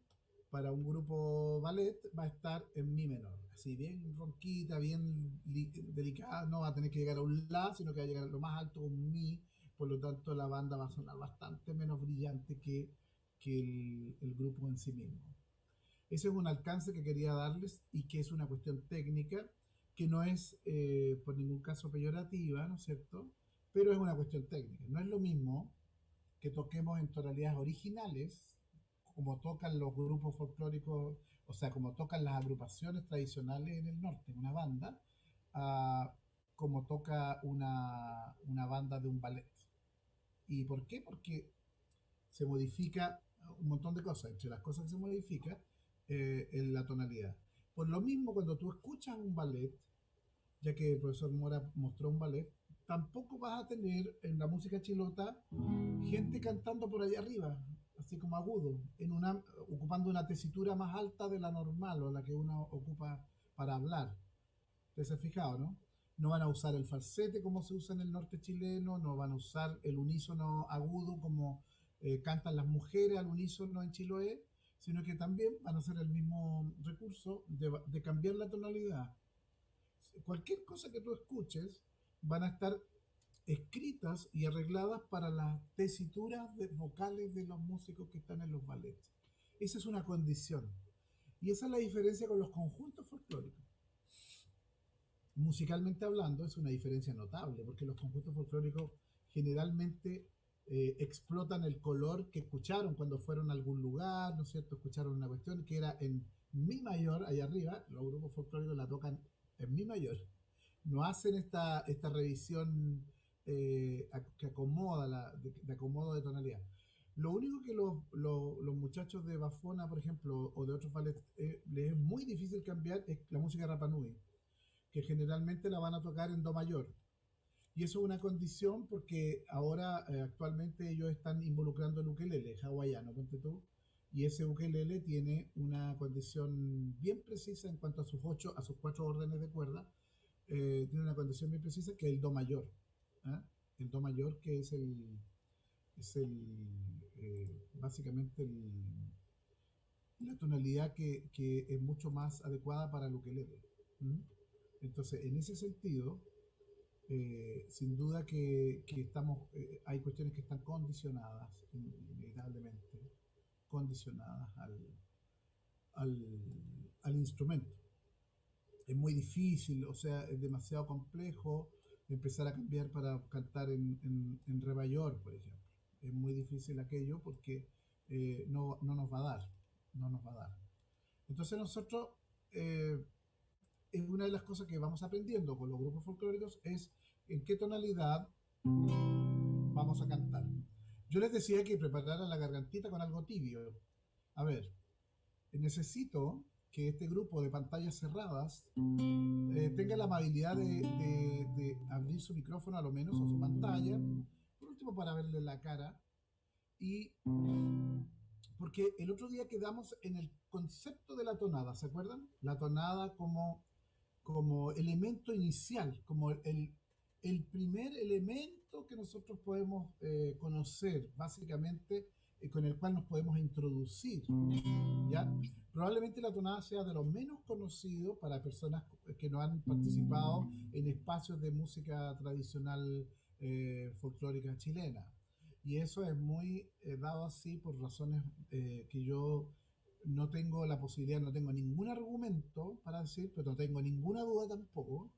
para un grupo ballet va a estar en mi menor. Así, bien ronquita, bien delicada, no va a tener que llegar a un la, sino que va a llegar a lo más alto un mi, por lo tanto la banda va a sonar bastante menos brillante que el grupo en sí mismo. Ese es un alcance que quería darles y que es una cuestión técnica que no es por ningún caso peyorativa, ¿no es cierto? Pero es una cuestión técnica. No es lo mismo que toquemos en tonalidades originales, como tocan los grupos folclóricos, o sea, como tocan las agrupaciones tradicionales en el norte, una banda, a como toca una banda de un ballet. ¿Y por qué? Porque se modifica un montón de cosas. Entre las cosas que se modifica, en la tonalidad. Por lo mismo, cuando tú escuchas un ballet, ya que el profesor Mora mostró un ballet, tampoco vas a tener en la música chilota gente cantando por allá arriba, así como agudo, ocupando una tesitura más alta de la normal o la que uno ocupa para hablar. ¿Te has fijado, no? No van a usar el falsete como se usa en el norte chileno, no van a usar el unísono agudo como cantan las mujeres al unísono en Chiloé, sino que también van a hacer el mismo recurso de cambiar la tonalidad. Cualquier cosa que tú escuches van a estar escritas y arregladas para las tesituras vocales de los músicos que están en los ballets. Esa es una condición. Y esa es la diferencia con los conjuntos folclóricos. Musicalmente hablando, es una diferencia notable, porque los conjuntos folclóricos generalmente explotan el color que escucharon cuando fueron a algún lugar, ¿no es cierto? Escucharon una cuestión que era en mi mayor, allá arriba, los grupos folclóricos la tocan en mi mayor. No hacen esta revisión que acomoda, de acomodo de tonalidad. Lo único que los muchachos de Bafona, por ejemplo, o de otros ballets, les es muy difícil cambiar es la música Rapa Nui, que generalmente la van a tocar en do mayor. Y eso es una condición porque ahora actualmente ellos están involucrando el ukelele hawaiano, ponte tú, y ese ukelele tiene una condición bien precisa en cuanto a a sus 4 órdenes de cuerda, tiene una condición bien precisa que es el do mayor. ¿Eh? El do mayor que básicamente la tonalidad que es mucho más adecuada para el ukelele. ¿Mm? Entonces, en ese sentido, Sin duda que estamos, hay cuestiones que están condicionadas, inevitablemente, condicionadas al, al instrumento. Es muy difícil, o sea, es demasiado complejo empezar a cambiar para cantar en Re mayor, por ejemplo. Es muy difícil aquello porque no nos va a dar, no nos va a dar. Entonces nosotros, eh, es una de las cosas que vamos aprendiendo con los grupos folclóricos es en qué tonalidad vamos a cantar. Yo les decía que prepararan la gargantita con algo tibio. A ver, necesito que este grupo de pantallas cerradas tenga la amabilidad de abrir su micrófono a lo menos o su pantalla, por último para verle la cara, y porque el otro día quedamos en el concepto de la tonada, ¿se acuerdan? La tonada como elemento inicial, como el primer elemento que nosotros podemos conocer, básicamente, con el cual nos podemos introducir, ¿ya? Probablemente la tonada sea de lo menos conocido para personas que no han participado en espacios de música tradicional folclórica chilena. Y eso es muy dado así por razones que yo no tengo la posibilidad, no tengo ningún argumento para decir, pero no tengo ninguna duda tampoco,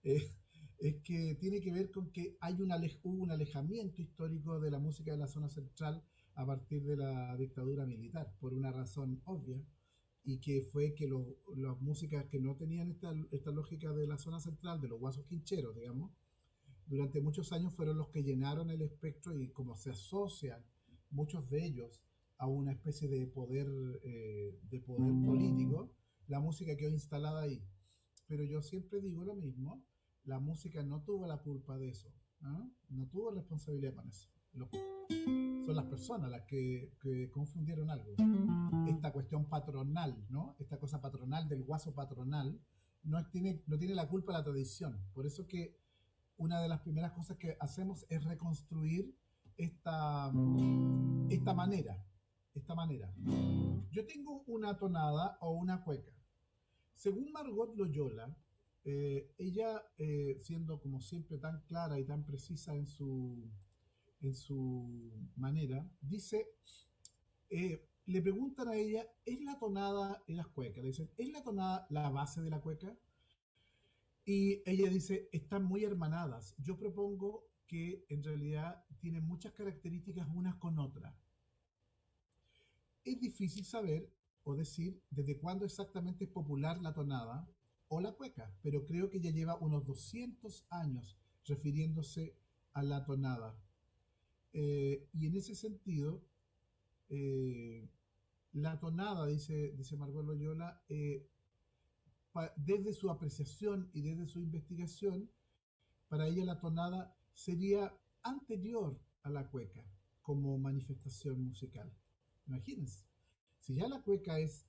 eh, es que tiene que ver con que hubo un alejamiento histórico de la música de la zona central a partir de la dictadura militar, por una razón obvia, y que fue que las músicas que no tenían esta lógica de la zona central, de los guasos quincheros, digamos, durante muchos años fueron los que llenaron el espectro y como se asocian muchos de ellos a una especie de poder político, la música quedó instalada ahí. Pero yo siempre digo lo mismo, la música no tuvo la culpa de eso, ¿no? No tuvo responsabilidad con eso. Son las personas las que confundieron algo. Esta cuestión patronal, ¿no? Esta cosa patronal del guaso patronal no tiene la culpa la tradición. Por eso que una de las primeras cosas que hacemos es reconstruir esta, esta manera. Esta manera. Yo tengo una tonada o una cueca. Según Margot Loyola, ella, siendo como siempre tan clara y tan precisa en su manera, dice, le preguntan a ella, ¿es la tonada en las cuecas? Le dicen, ¿es la tonada la base de la cueca? Y ella dice, están muy hermanadas. Yo propongo que en realidad tienen muchas características unas con otras. Es difícil saber o decir desde cuándo exactamente es popular la tonada o la cueca, pero creo que ya lleva unos 200 años refiriéndose a la tonada. Y en ese sentido, eh, la tonada, dice Margot Loyola, desde su apreciación y desde su investigación, para ella la tonada sería anterior a la cueca como manifestación musical. Imagínense, si ya la cueca es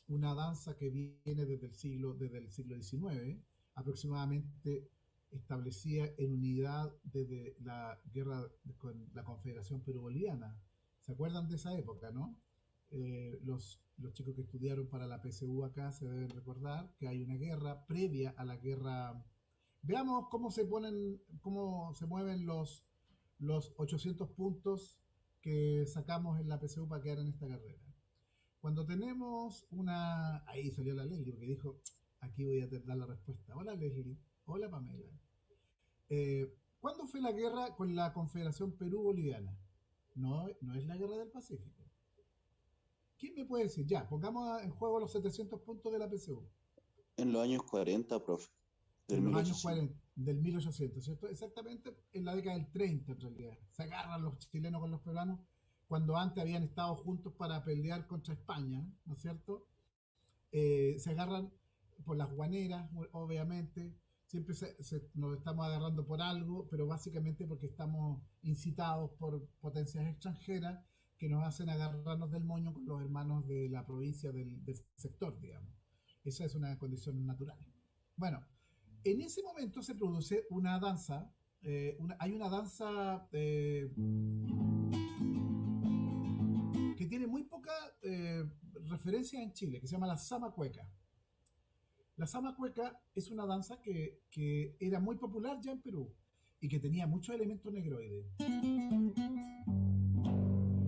una danza que viene desde el siglo XIX, aproximadamente establecida en unidad desde la guerra con la Confederación Perú-Boliviana. ¿Se acuerdan de esa época, no? Los chicos que estudiaron para la PSU acá se deben recordar que hay una guerra previa a la guerra. Veamos cómo se mueven los 800 puntos que sacamos en la PSU para quedar en esta carrera. Cuando tenemos una... Ahí salió la Leslie, porque dijo, aquí voy a dar la respuesta. Hola Leslie, hola Pamela. ¿Cuándo fue la guerra con la Confederación Perú-Boliviana? No es la guerra del Pacífico. ¿Quién me puede decir? Ya, pongamos en juego los 700 puntos de la PSU. En los años 40, profe, del En los años 1800. 40, del 1800, ¿cierto? Exactamente en la década del 30, en realidad. Se agarran los chilenos con los peruanos cuando antes habían estado juntos para pelear contra España, ¿no es cierto? Se agarran por las guaneras, obviamente. Siempre nos estamos agarrando por algo, pero básicamente porque estamos incitados por potencias extranjeras que nos hacen agarrarnos del moño con los hermanos de la provincia del sector, digamos. Esa es una condición natural. Bueno, en ese momento se produce una danza, hay una danza que tiene muy poca referencia en Chile, que se llama la zama cueca. La sama cueca es una danza que era muy popular ya en Perú y que tenía muchos elementos negroides.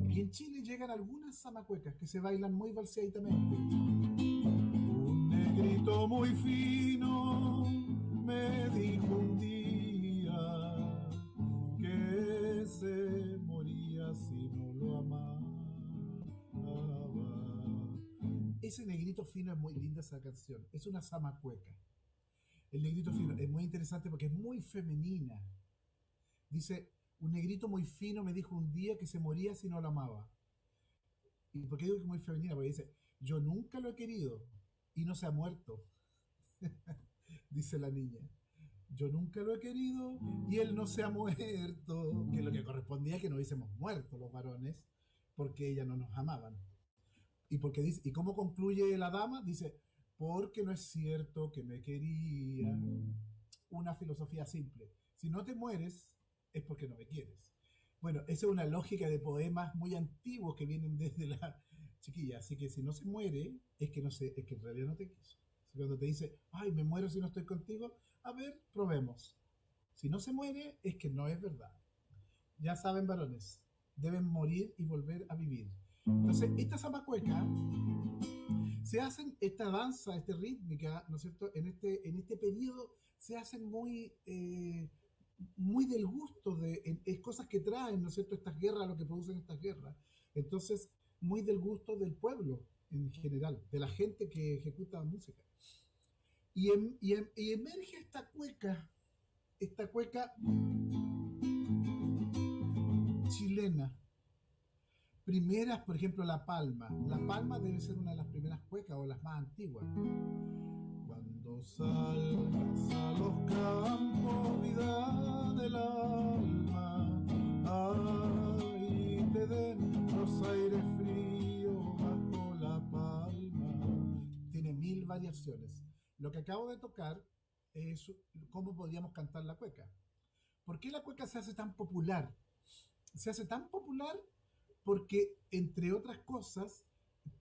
Y en Chile llegan algunas samacuecas que se bailan muy balseadamente. Un negrito muy fino me dijo un día que se moría si no lo amaba. Ese negrito fino es muy linda esa canción. Es una samacueca. El negrito fino es muy interesante porque es muy femenina. Dice, un negrito muy fino me dijo un día que se moría si no lo amaba. ¿Y por qué digo que es muy femenina? Porque dice, yo nunca lo he querido y no se ha muerto, dice la niña. Yo nunca lo he querido y él no se ha muerto. Que lo que correspondía es que nos hubiésemos muerto los varones porque ellas no nos amaban. Y, porque dice, ¿y cómo concluye la dama? Dice, porque no es cierto que me quería. Una filosofía simple. Si no te mueres, es porque no me quieres. Bueno, esa es una lógica de poemas muy antiguos que vienen desde la chiquilla. Así que si no se muere, es que, no sé, es que en realidad no te quiso. Cuando te dice, ay, me muero si no estoy contigo, a ver, probemos. Si no se muere, es que no es verdad. Ya saben, varones, deben morir y volver a vivir. Entonces, esta zamacueca se hacen, esta danza, esta rítmica, ¿no es cierto? En este periodo se hacen muy del gusto de cosas que traen, ¿no es cierto? Estas guerras, lo que producen estas guerras. Entonces, muy del gusto del pueblo en general, de la gente que ejecuta música. Y emerge esta cueca chilena. Primeras, por ejemplo, La Palma. La Palma debe ser una de las primeras cuecas o las más antiguas. Cuando salgas a los campos, vida del alma, ay, te den los aires fríos bajo la palma. Tiene 1000 variaciones. Lo que acabo de tocar es cómo podríamos cantar la cueca. ¿Por qué la cueca se hace tan popular? Se hace tan popular porque, entre otras cosas,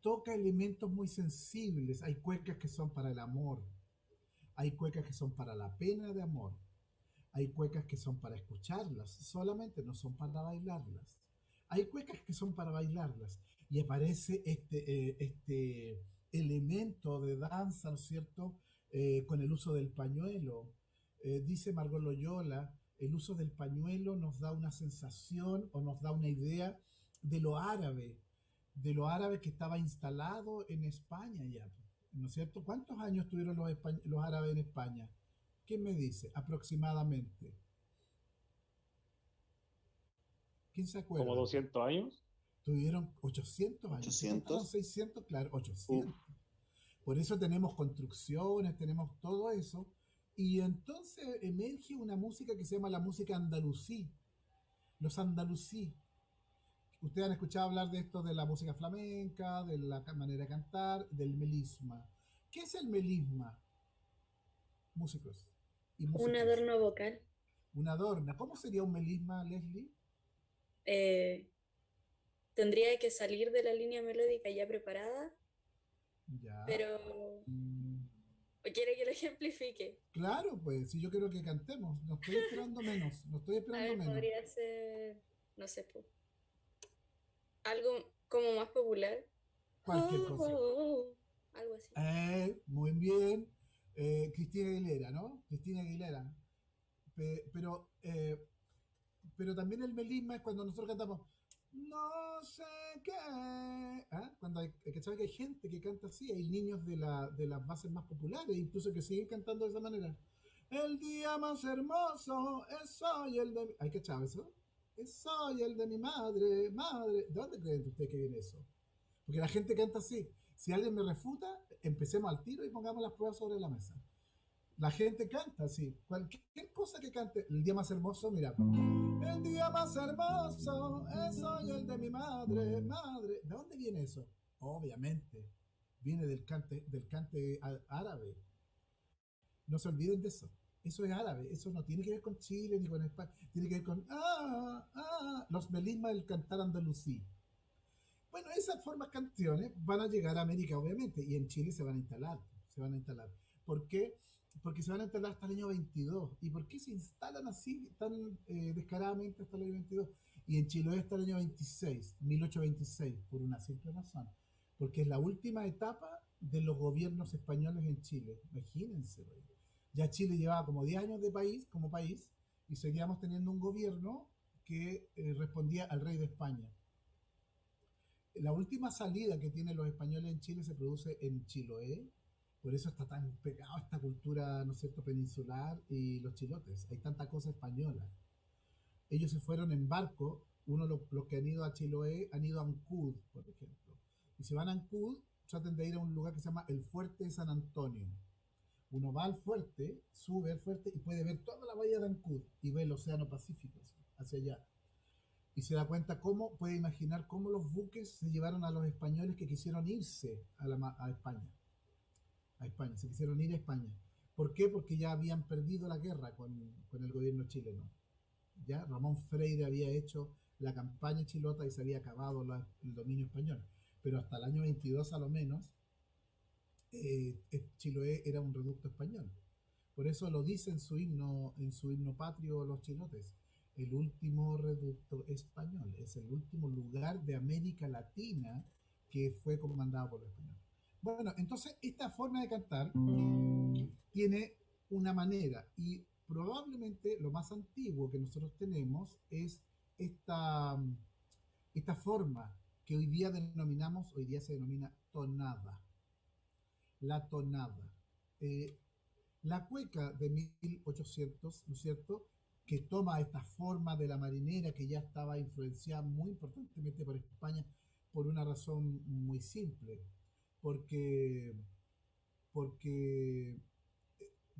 toca elementos muy sensibles. Hay cuecas que son para el amor, hay cuecas que son para la pena de amor, hay cuecas que son para escucharlas, solamente no son para bailarlas. Hay cuecas que son para bailarlas y aparece este elemento de danza, ¿no es cierto?, con el uso del pañuelo. Dice Margot Loyola, el uso del pañuelo nos da una sensación o nos da una idea de lo árabe que estaba instalado en España ya, ¿no es cierto? ¿Cuántos años tuvieron los árabes en España? ¿Quién me dice? Aproximadamente. ¿Quién se acuerda? ¿Como 200 años? Tuvieron 800 años. 800. 600, claro, 800. Por eso tenemos construcciones, tenemos todo eso. Y entonces emerge una música que se llama la música andalusí. Los andalusí. Ustedes han escuchado hablar de esto, de la música flamenca, de la manera de cantar, del melisma. ¿Qué es el melisma? Músicos. Y Un músicas. adorno vocal. Un adorno. ¿Cómo sería un melisma, Leslie? Tendría que salir de la línea melódica ya preparada, Ya. pero ¿o quiere que lo ejemplifique? Claro, pues, si yo quiero que cantemos, no estoy esperando menos, no estoy A esperando ver, menos. podría ser, no sé, algo como más popular. Cualquier cosa. Algo así. Muy bien. Cristina Aguilera, ¿no? Cristina Aguilera. Pero también el melisma es cuando nosotros cantamos no sé qué. ¿Ah? Cuando ¿cachai? Que hay gente que canta así, hay niños de las bases más populares, incluso que siguen cantando de esa manera. El día más hermoso es hoy el de mi... ¿Hay cachado eso? Es hoy el de mi madre, madre. ¿De dónde creen ustedes que viene eso? Porque la gente canta así. Si alguien me refuta, empecemos al tiro y pongamos las pruebas sobre la mesa. La gente canta así. Cualquier cosa que cante. El día más hermoso, mira. El día más hermoso es hoy el de mi madre, madre. ¿De dónde viene eso? Obviamente. Viene del cante árabe. No se olviden de eso. Eso es árabe. Eso no tiene que ver con Chile ni con España. Tiene que ver con los melismas del cantar andalusí. Bueno, esas formas canciones van a llegar a América, obviamente, y en Chile se van a instalar. ¿Por qué? Porque se van a instalar hasta el año 22. ¿Y por qué se instalan así tan descaradamente hasta el año 22? Y en Chiloé hasta el año 26, 1826, por una simple razón. Porque es la última etapa de los gobiernos españoles en Chile. Imagínense. Ya Chile llevaba como 10 años de país, como país, y seguíamos teniendo un gobierno que respondía al rey de España. La última salida que tienen los españoles en Chile se produce en Chiloé. Por eso está tan pegado esta cultura, ¿no es cierto?, peninsular y los chilotes. Hay tanta cosa española. Ellos se fueron en barco. Los que han ido a Chiloé han ido a Ancud, por ejemplo. Y si van a Ancud, traten de ir a un lugar que se llama el Fuerte de San Antonio. Uno va al fuerte, sube al fuerte y puede ver toda la bahía de Ancud y ve el Océano Pacífico hacia allá. Y se da cuenta puede imaginar cómo los buques se llevaron a los españoles que quisieron irse a España. Se quisieron ir a España. ¿Por qué? Porque ya habían perdido la guerra con el gobierno chileno. Ya Ramón Freire había hecho la campaña chilota y se había acabado el dominio español. Pero hasta el año 22 a lo menos, Chiloé era un reducto español. Por eso lo dice en su himno patrio los chilotes. El último reducto español. Es el último lugar de América Latina que fue comandado por los españoles. Bueno, entonces esta forma de cantar tiene una manera, y probablemente lo más antiguo que nosotros tenemos es esta forma que hoy día se denomina tonada. La tonada. La cueca de 1800, ¿no es cierto?, que toma esta forma de la marinera que ya estaba influenciada muy importantemente por España por una razón muy simple. Porque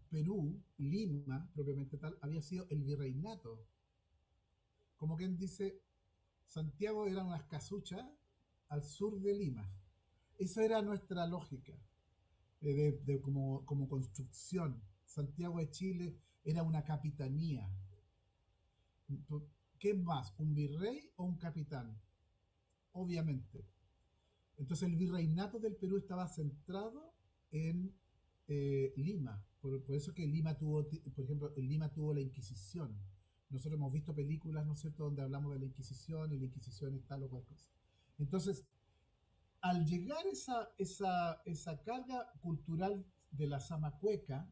Perú, Lima, propiamente tal, había sido el virreinato. Como quien dice, Santiago eran unas casuchas al sur de Lima. Esa era nuestra lógica como construcción. Santiago de Chile era una capitanía. ¿Qué más? ¿Un virrey o un capitán? Obviamente. Entonces el virreinato del Perú estaba centrado en Lima. Por eso que Lima tuvo, por ejemplo, en Lima tuvo la Inquisición. Nosotros hemos visto películas, ¿no es cierto?, donde hablamos de la Inquisición, y la Inquisición es tal o cual cosa. Entonces, al llegar esa carga cultural de la zamacueca,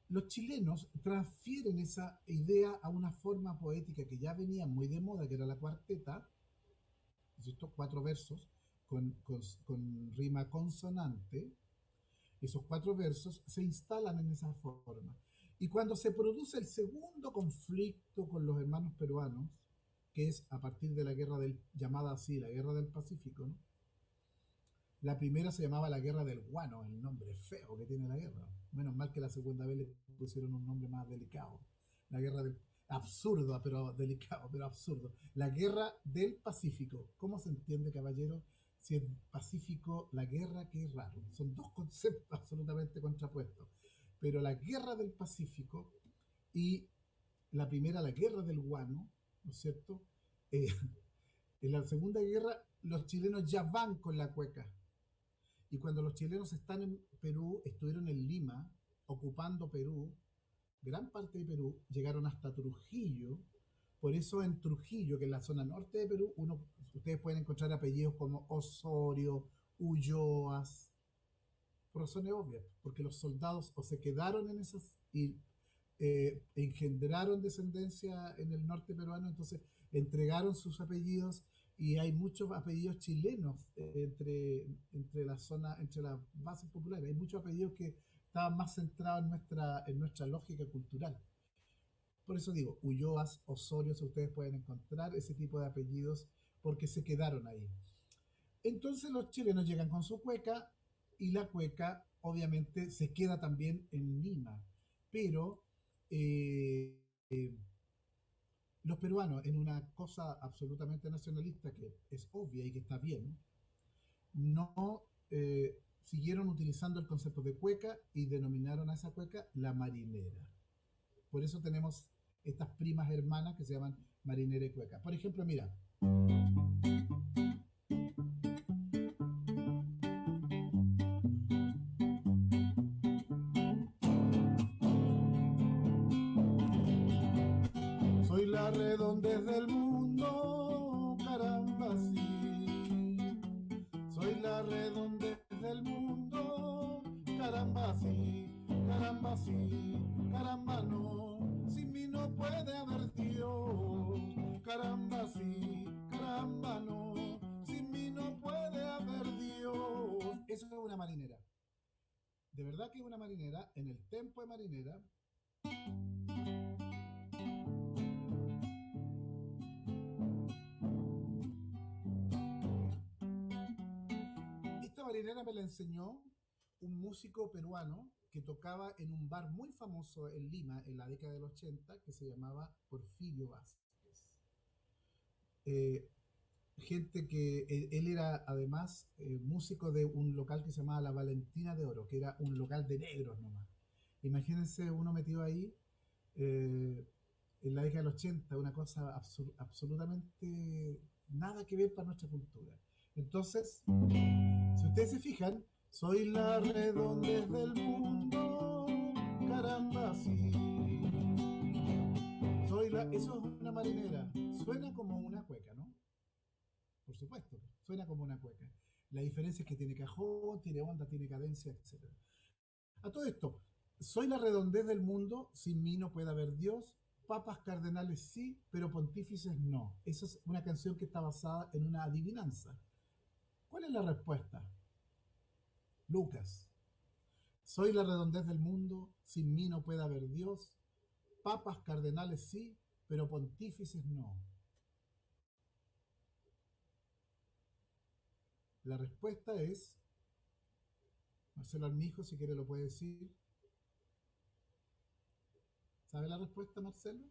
los chilenos transfieren esa idea a una forma poética que ya venía muy de moda, que era la cuarteta, estos 4 versos con rima consonante. Esos 4 versos se instalan en esa forma. Y cuando se produce el segundo conflicto con los hermanos peruanos, que es a partir de la guerra llamada así, la guerra del Pacífico, ¿no? La primera se llamaba la guerra del guano, el nombre feo que tiene la guerra. Menos mal que la segunda vez le pusieron un nombre más delicado. La guerra del absurdo, pero delicado, pero absurdo. La guerra del Pacífico. ¿Cómo se entiende, caballero? Si es Pacífico, la guerra, qué raro. Son dos conceptos absolutamente contrapuestos. Pero la guerra del Pacífico y la primera, la guerra del guano, ¿no es cierto? En la segunda guerra, los chilenos ya van con la cueca. Y cuando los chilenos están en Perú, estuvieron en Lima, ocupando Perú, gran parte de Perú, llegaron hasta Trujillo. Por eso en Trujillo, que es la zona norte de Perú, ustedes pueden encontrar apellidos como Osorio, Ulloas, por razones obvias, porque los soldados o se quedaron en esas y engendraron descendencia en el norte peruano, entonces entregaron sus apellidos, y hay muchos apellidos chilenos entre la zona, entre las bases populares. Hay muchos apellidos que estaban más centrados en nuestra lógica cultural. Por eso digo, Ulloas, Osorios, ustedes pueden encontrar ese tipo de apellidos porque se quedaron ahí. Entonces los chilenos llegan con su cueca, y la cueca obviamente se queda también en Lima, pero los peruanos, en una cosa absolutamente nacionalista que es obvia y que está bien, no siguieron utilizando el concepto de cueca y denominaron a esa cueca la marinera. Por eso tenemos estas primas hermanas que se llaman marinera y cueca. Por ejemplo, mira. redondez del mundo, caramba sí. Soy la redondez del mundo, caramba sí, caramba sí, caramba no. Sin mí no puede haber Dios, caramba sí, caramba no. Sin mí no puede haber Dios. Eso es una marinera. De verdad que es una marinera, en el tempo de marinera. Esta marinera me la enseñó un músico peruano que tocaba en un bar muy famoso en Lima en la década del 80 que se llamaba Porfirio Vázquez. Gente que él era además músico de un local que se llamaba La Valentina de Oro, que era un local de negros nomás. Imagínense uno metido ahí en la década del 80, una cosa absolutamente nada que ver para nuestra cultura. Entonces, si ustedes se fijan, soy la redondez del mundo, caramba sí. Eso es una marinera. Suena como una cueca, ¿no? Por supuesto, suena como una cueca. La diferencia es que tiene cajón, tiene onda, tiene cadencia, etc. A todo esto, soy la redondez del mundo, sin mí no puede haber Dios. Papas cardenales sí, pero pontífices no. Esa es una canción que está basada en una adivinanza. ¿Cuál es la respuesta? Lucas. Soy la redondez del mundo, sin mí no puede haber Dios. Papas cardenales sí, pero pontífices no. La respuesta es, Marcelo Armijo, si quiere lo puede decir. ¿Sabe la respuesta, Marcelo?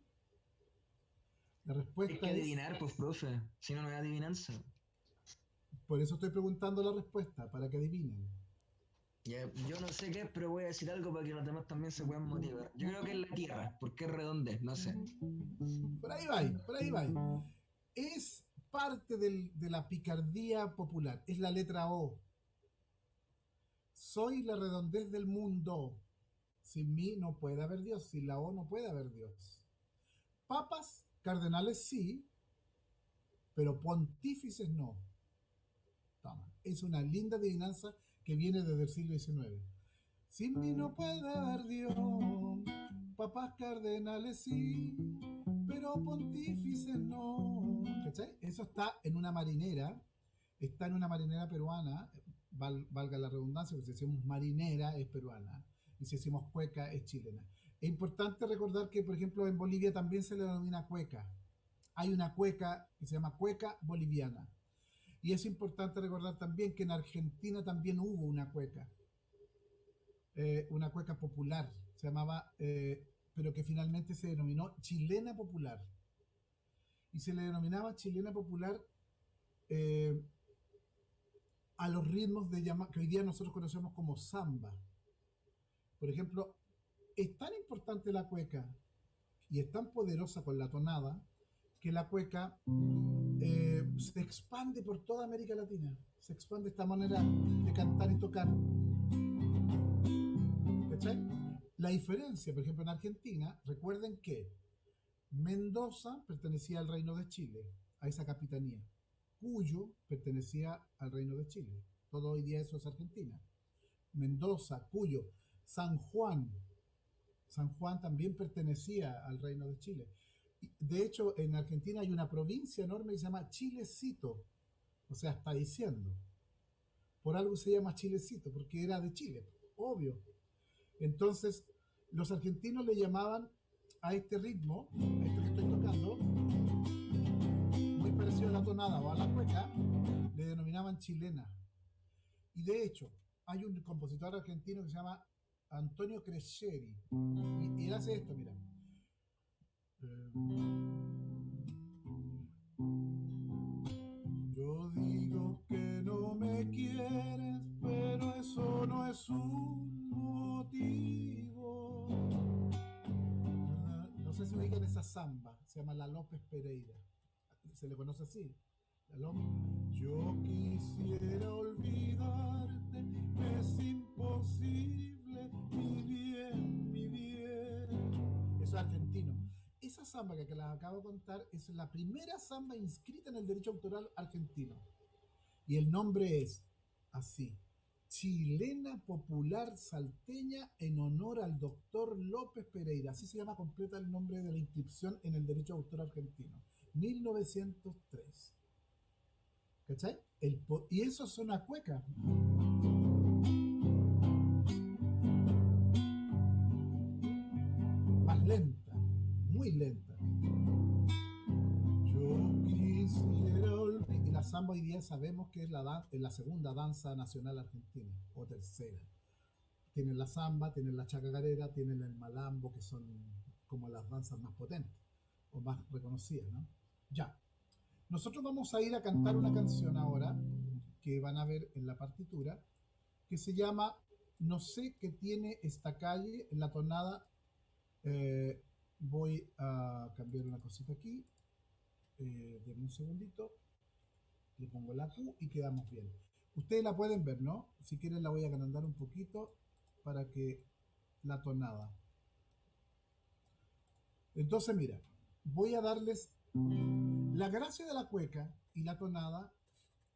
La respuesta Hay que adivinar, pues, profe. Si no, no es adivinanza. Por eso estoy preguntando la respuesta, para que adivinen. Yeah, yo no sé qué es, pero voy a decir algo para que los demás también se puedan motivar. Yo creo que es la Tierra, porque es redondez, no sé. Por ahí va, por ahí va. Es parte de la picardía popular, es la letra O. Soy la redondez del mundo. Sin mí no puede haber Dios, sin la O no puede haber Dios. Papas cardenales sí, pero pontífices no. Toma, es una linda adivinanza que viene desde el siglo XIX. Sin mí no puede haber Dios, papas cardenales sí, pero pontífices no. ¿Cachai? Eso está en una marinera peruana, valga la redundancia, porque si decimos marinera es peruana, y si decimos cueca es chilena. Es importante recordar que, por ejemplo, en Bolivia también se le denomina cueca. Hay una cueca que se llama cueca boliviana. Y es importante recordar también que en Argentina también hubo una cueca popular, se llamaba, pero que finalmente se denominó chilena popular. Y se le denominaba chilena popular a los ritmos que hoy día nosotros conocemos como samba. Por ejemplo, es tan importante la cueca y es tan poderosa con la tonada que la cueca se expande por toda América Latina. Se expande esta manera de cantar y tocar. ¿Cachai? La diferencia, por ejemplo, en Argentina, recuerden que Mendoza pertenecía al Reino de Chile, a esa capitanía. Cuyo pertenecía al Reino de Chile. Todo hoy día eso es Argentina. Mendoza, Cuyo, San Juan también pertenecía al Reino de Chile. De hecho, en Argentina hay una provincia enorme que se llama Chilecito. O sea, está diciendo. Por algo se llama Chilecito, porque era de Chile, obvio. Entonces, los argentinos le llamaban a este ritmo, a esto que estoy tocando, muy parecido a la tonada o a la cueca, le denominaban chilena. Y de hecho, hay un compositor argentino que se llama Antonio Cresceri. Y él hace esto, mira. Yo digo que no me quieres, pero eso no es un motivo. No sé si ubican esa samba, se llama La López Pereira. Se le conoce así. Yo quisiera olvidarte, es imposible, mi bien, mi bien. Eso es argentino. esa samba que les acabo de contar es la primera samba inscrita en el derecho autoral argentino. Y el nombre es así: Chilena Popular Salteña en honor al doctor López Pereira. Así se llama completa el nombre de la inscripción en el derecho de autor argentino. 1903. ¿Cachai? Y eso es una cueca. Más lenta, muy lenta. Yo quisiera olvidar. Y la samba hoy día sabemos que es la segunda danza nacional argentina, o tercera. Tienen la samba, tienen la chacacarera, tienen el malambo, que son como las danzas más potentes o más reconocidas, ¿no? Ya. Nosotros vamos a ir a cantar una canción ahora que van a ver en la partitura, que se llama No sé qué tiene esta calle, en la tonada. Voy a cambiar una cosita aquí. Denme un segundito. Le pongo la Q y quedamos bien. Ustedes la pueden ver, ¿no? Si quieren la voy a agrandar un poquito para que la tonada. Entonces, mira, voy a darles la gracia de la cueca y la tonada,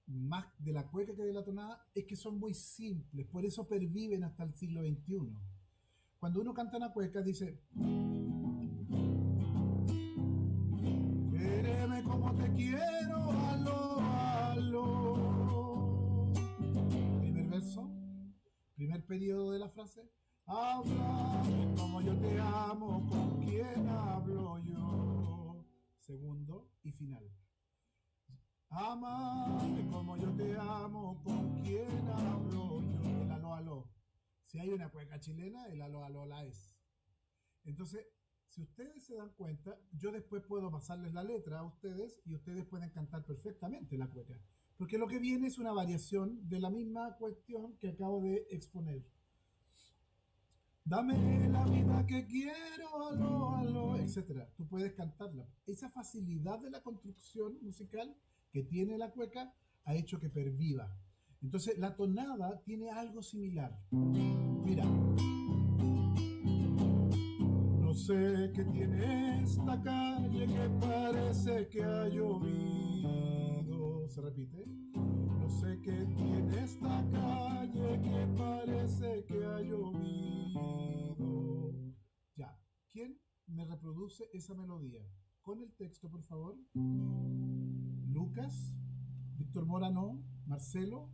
más de la cueca que de la tonada, es que son muy simples, por eso perviven hasta el siglo XXI. Cuando uno canta una cueca dice: quéreme como te quiero, aló, aló. Primer verso, primer periodo de la frase: háblame como yo te amo, con quién hablo yo. Segundo y final: amame como yo te amo, con quién hablo yo. El aló, aló. Si hay una cueca chilena, el aló, aló la es. Entonces, si ustedes se dan cuenta, yo después puedo pasarles la letra a ustedes y ustedes pueden cantar perfectamente la cueca. Porque lo que viene es una variación de la misma cuestión que acabo de exponer. Dame la vida que quiero, aló, aló, etc. Tú puedes cantarla. Esa facilidad de la construcción musical que tiene la cueca ha hecho que perviva. Entonces, la tonada tiene algo similar. Mira. No sé qué tiene esta calle que parece que ha llovido. Se repite. No sé qué tiene esta calle que parece que ha llovido. Ya. ¿Quién me reproduce esa melodía? Con el texto, por favor. Lucas, Víctor Morano, Marcelo.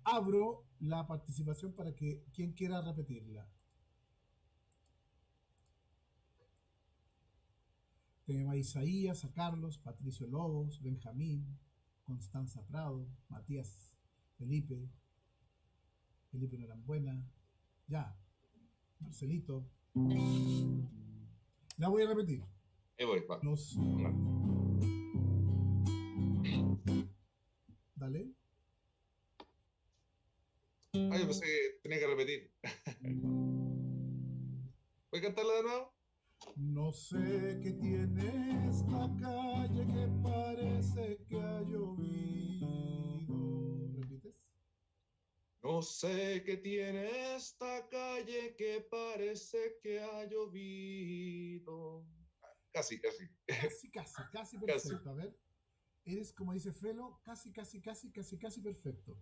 Abro la participación para que quien quiera repetirla. Tenemos a Isaías, a Carlos, Patricio Lobos, Benjamín, Constanza Prado, Matías, Felipe Norambuena, ya, Marcelito. La voy a repetir. Ahí voy, va. Dale. Ay, pensé que tenía que repetir. ¿Voy a cantarla de nuevo? No sé qué tiene esta calle que parece que ha llovido. ¿Repites? No sé qué tiene esta calle que parece que ha llovido. Casi. Casi perfecto. A ver, eres, como dice Felo, casi perfecto.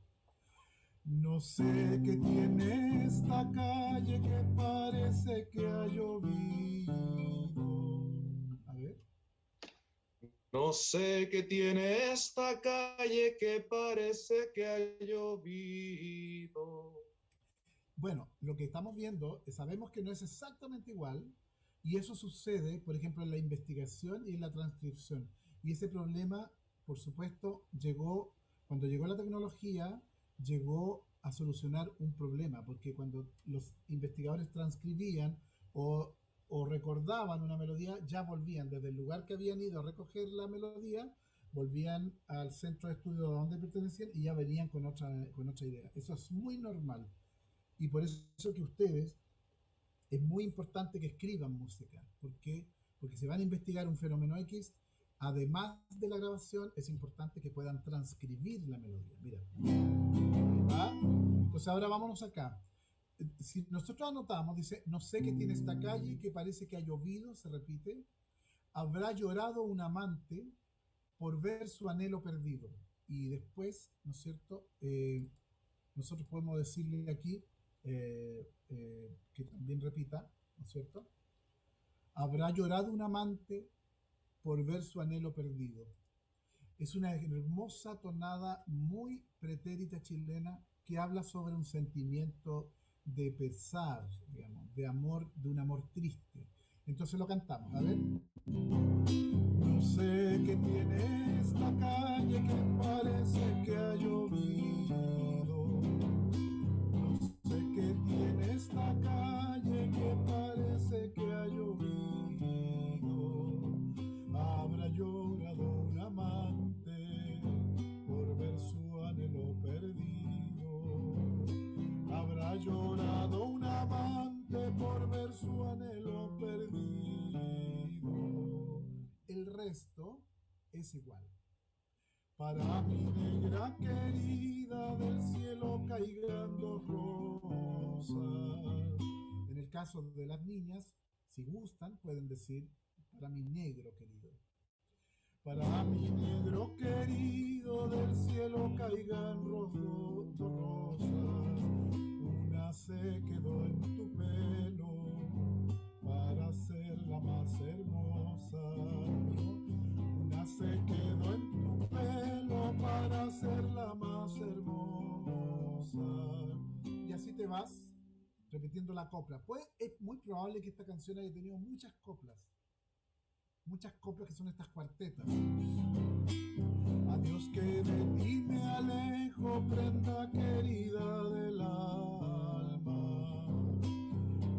No sé qué tiene esta calle que parece que ha llovido. A ver. No sé qué tiene esta calle que parece que ha llovido. Bueno, lo que estamos viendo, sabemos que no es exactamente igual, y eso sucede, por ejemplo, en la investigación y en la transcripción. Y ese problema, por supuesto, cuando llegó la tecnología, llegó a solucionar un problema, porque cuando los investigadores transcribían o recordaban una melodía, ya volvían desde el lugar que habían ido a recoger la melodía, volvían al centro de estudio a donde pertenecían y ya venían con otra idea. Eso es muy normal. Y por eso que ustedes, es muy importante que escriban música. ¿Por qué? Porque si van a investigar un fenómeno X, además de la grabación, es importante que puedan transcribir la melodía. Mira. ¿Va? Entonces ahora vámonos acá. si nosotros anotamos, dice, no sé qué tiene esta calle, que parece que ha llovido, se repite. Habrá llorado un amante por ver su anhelo perdido. Y después, ¿no es cierto? Nosotros podemos decirle aquí que también repita, ¿no es cierto? Habrá llorado un amante por ver su anhelo perdido. Es una hermosa tonada muy pretérita chilena que habla sobre un sentimiento de pesar, digamos, de amor, de un amor triste. Entonces lo cantamos, a ver. No sé qué tiene esta calle que parece que ha llovido. No sé qué tiene esta calle que parece que ha llovido. Habrá llorado un amante por ver su anhelo perdido. Habrá llorado un amante por ver su anhelo perdido. El resto es igual. Para mi negra querida del cielo caigan dos rosas. En el caso de las niñas, si gustan, pueden decir para mi negro querido. Para mi negro querido del cielo caigan dos rosas. Una se quedó en tu pelo para ser la más hermosa. Una se quedó en tu pelo para ser la más hermosa. Y así te vas repitiendo la copla. Pues es muy probable que esta canción haya tenido muchas coplas que son estas cuartetas. Adiós que de ti me alejo, prenda querida del alma.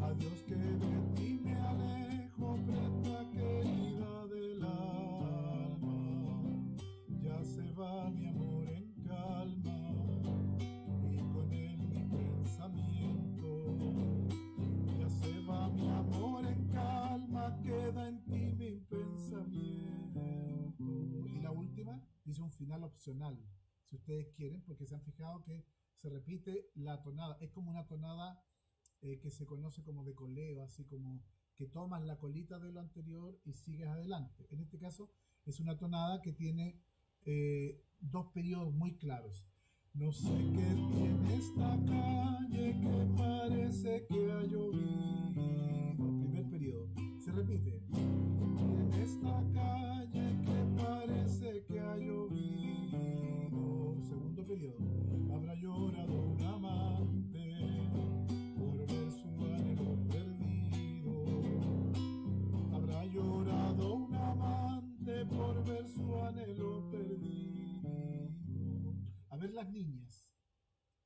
Adiós que de ti me alejo, prenda querida del alma. Ya se va mi amor en calma y con él mi pensamiento. Ya se va mi amor en calma, queda en ti mi pensamiento. Y la última dice un final opcional, si ustedes quieren, porque se han fijado que se repite la tonada. Es como una tonada que se conoce como de coleo, así como que tomas la colita de lo anterior y sigues adelante. En este caso es una tonada que tiene dos periodos muy claros. No sé qué tiene esta calle que parece que ha llovido. Primer periodo. Se repite. En esta calle que parece que ha llovido. Segundo periodo. Habrá llorado un amante por ver su anhelo perdido. Habrá llorado un amante por ver su anhelo perdido. A ver las niñas,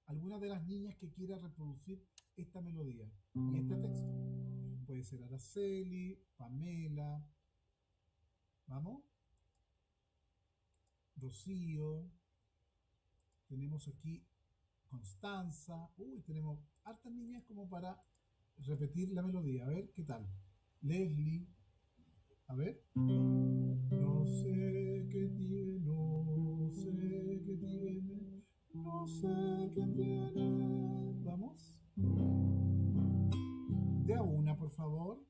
alguna de las niñas que quiera reproducir esta melodía y este texto. Puede ser Araceli, Pamela, ¿vamos? Rocío, tenemos aquí Constanza, tenemos hartas niñas como para repetir la melodía. A ver, ¿qué tal? Leslie, a ver. No sé qué tiene, no sé qué tiene, no sé qué tiene. Vamos. De a una, por favor.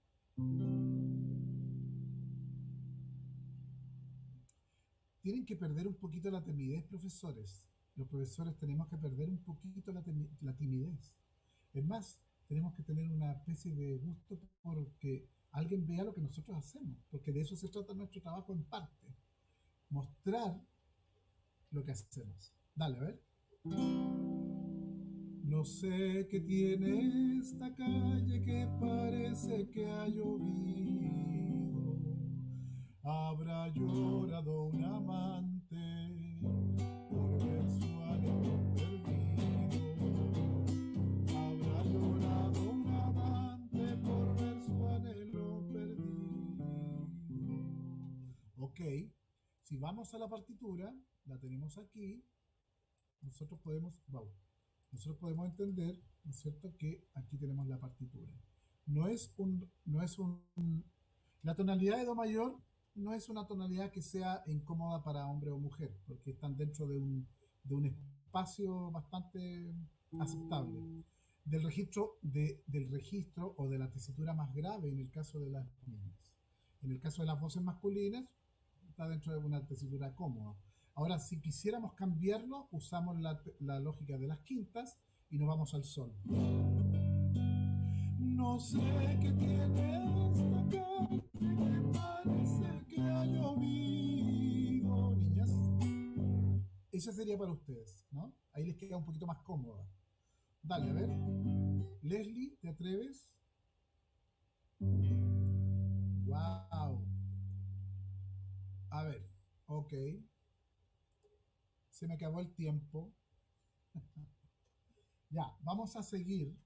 Tienen que perder un poquito la timidez, profesores. Los profesores tenemos que perder un poquito la timidez. Es más, tenemos que tener una especie de gusto porque alguien vea lo que nosotros hacemos, porque de eso se trata nuestro trabajo en parte. Mostrar lo que hacemos. Dale, a ver. No sé qué tiene esta calle que parece que ha llovido. Habrá llorado un amante por ver su anhelo perdido. Habrá llorado un amante por ver su anhelo perdido. Ok, si vamos a la partitura, la tenemos aquí, nosotros podemos entender, ¿no es cierto?, que aquí tenemos la partitura. La tonalidad de do mayor no es una tonalidad que sea incómoda para hombre o mujer, porque están dentro de un espacio bastante aceptable. del registro o de la tesitura más grave en el caso de las niñas. En el caso de las voces masculinas, está dentro de una tesitura cómoda. Ahora, si quisiéramos cambiarlo, usamos la lógica de las quintas y nos vamos al sol. No sé qué tiene esta calle que parece que ha llovido. Niñas, esa sería para ustedes, ¿no? Ahí les queda un poquito más cómoda. Dale, a ver. Leslie, ¿te atreves? Wow. A ver, ok. Se me acabó el tiempo. Ya, vamos a seguir.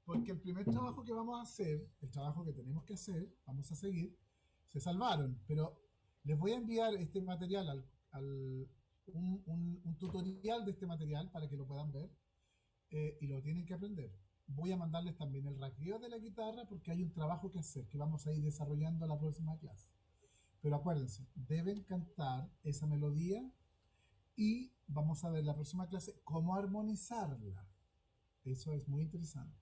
Porque el primer trabajo que vamos a hacer, el trabajo que tenemos que hacer, vamos a seguir, se salvaron. Pero les voy a enviar este material, un tutorial de este material para que lo puedan ver. Y lo tienen que aprender. Voy a mandarles también el raqueo de la guitarra porque hay un trabajo que hacer que vamos a ir desarrollando la próxima clase. Pero acuérdense, deben cantar esa melodía y vamos a ver la próxima clase cómo armonizarla. Eso es muy interesante.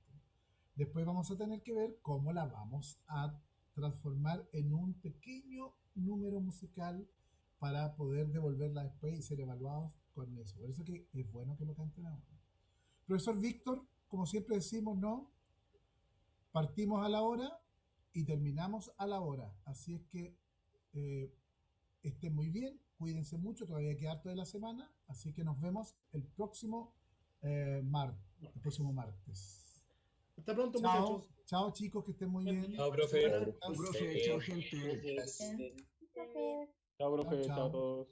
Después vamos a tener que ver cómo la vamos a transformar en un pequeño número musical para poder devolverla después y ser evaluados con eso. Por eso que es bueno que lo canten ahora. Profesor Víctor, como siempre decimos, ¿no? Partimos a la hora y terminamos a la hora. Así es que estén muy bien, cuídense mucho, todavía queda harto de la semana, así que nos vemos el próximo martes. Hasta pronto, Chao, muchachos. chao chicos, que estén muy bien. Chao, profe. Chao, profe, chao, gente. Bien. Chao, profe, Chao, chao a chao. todos.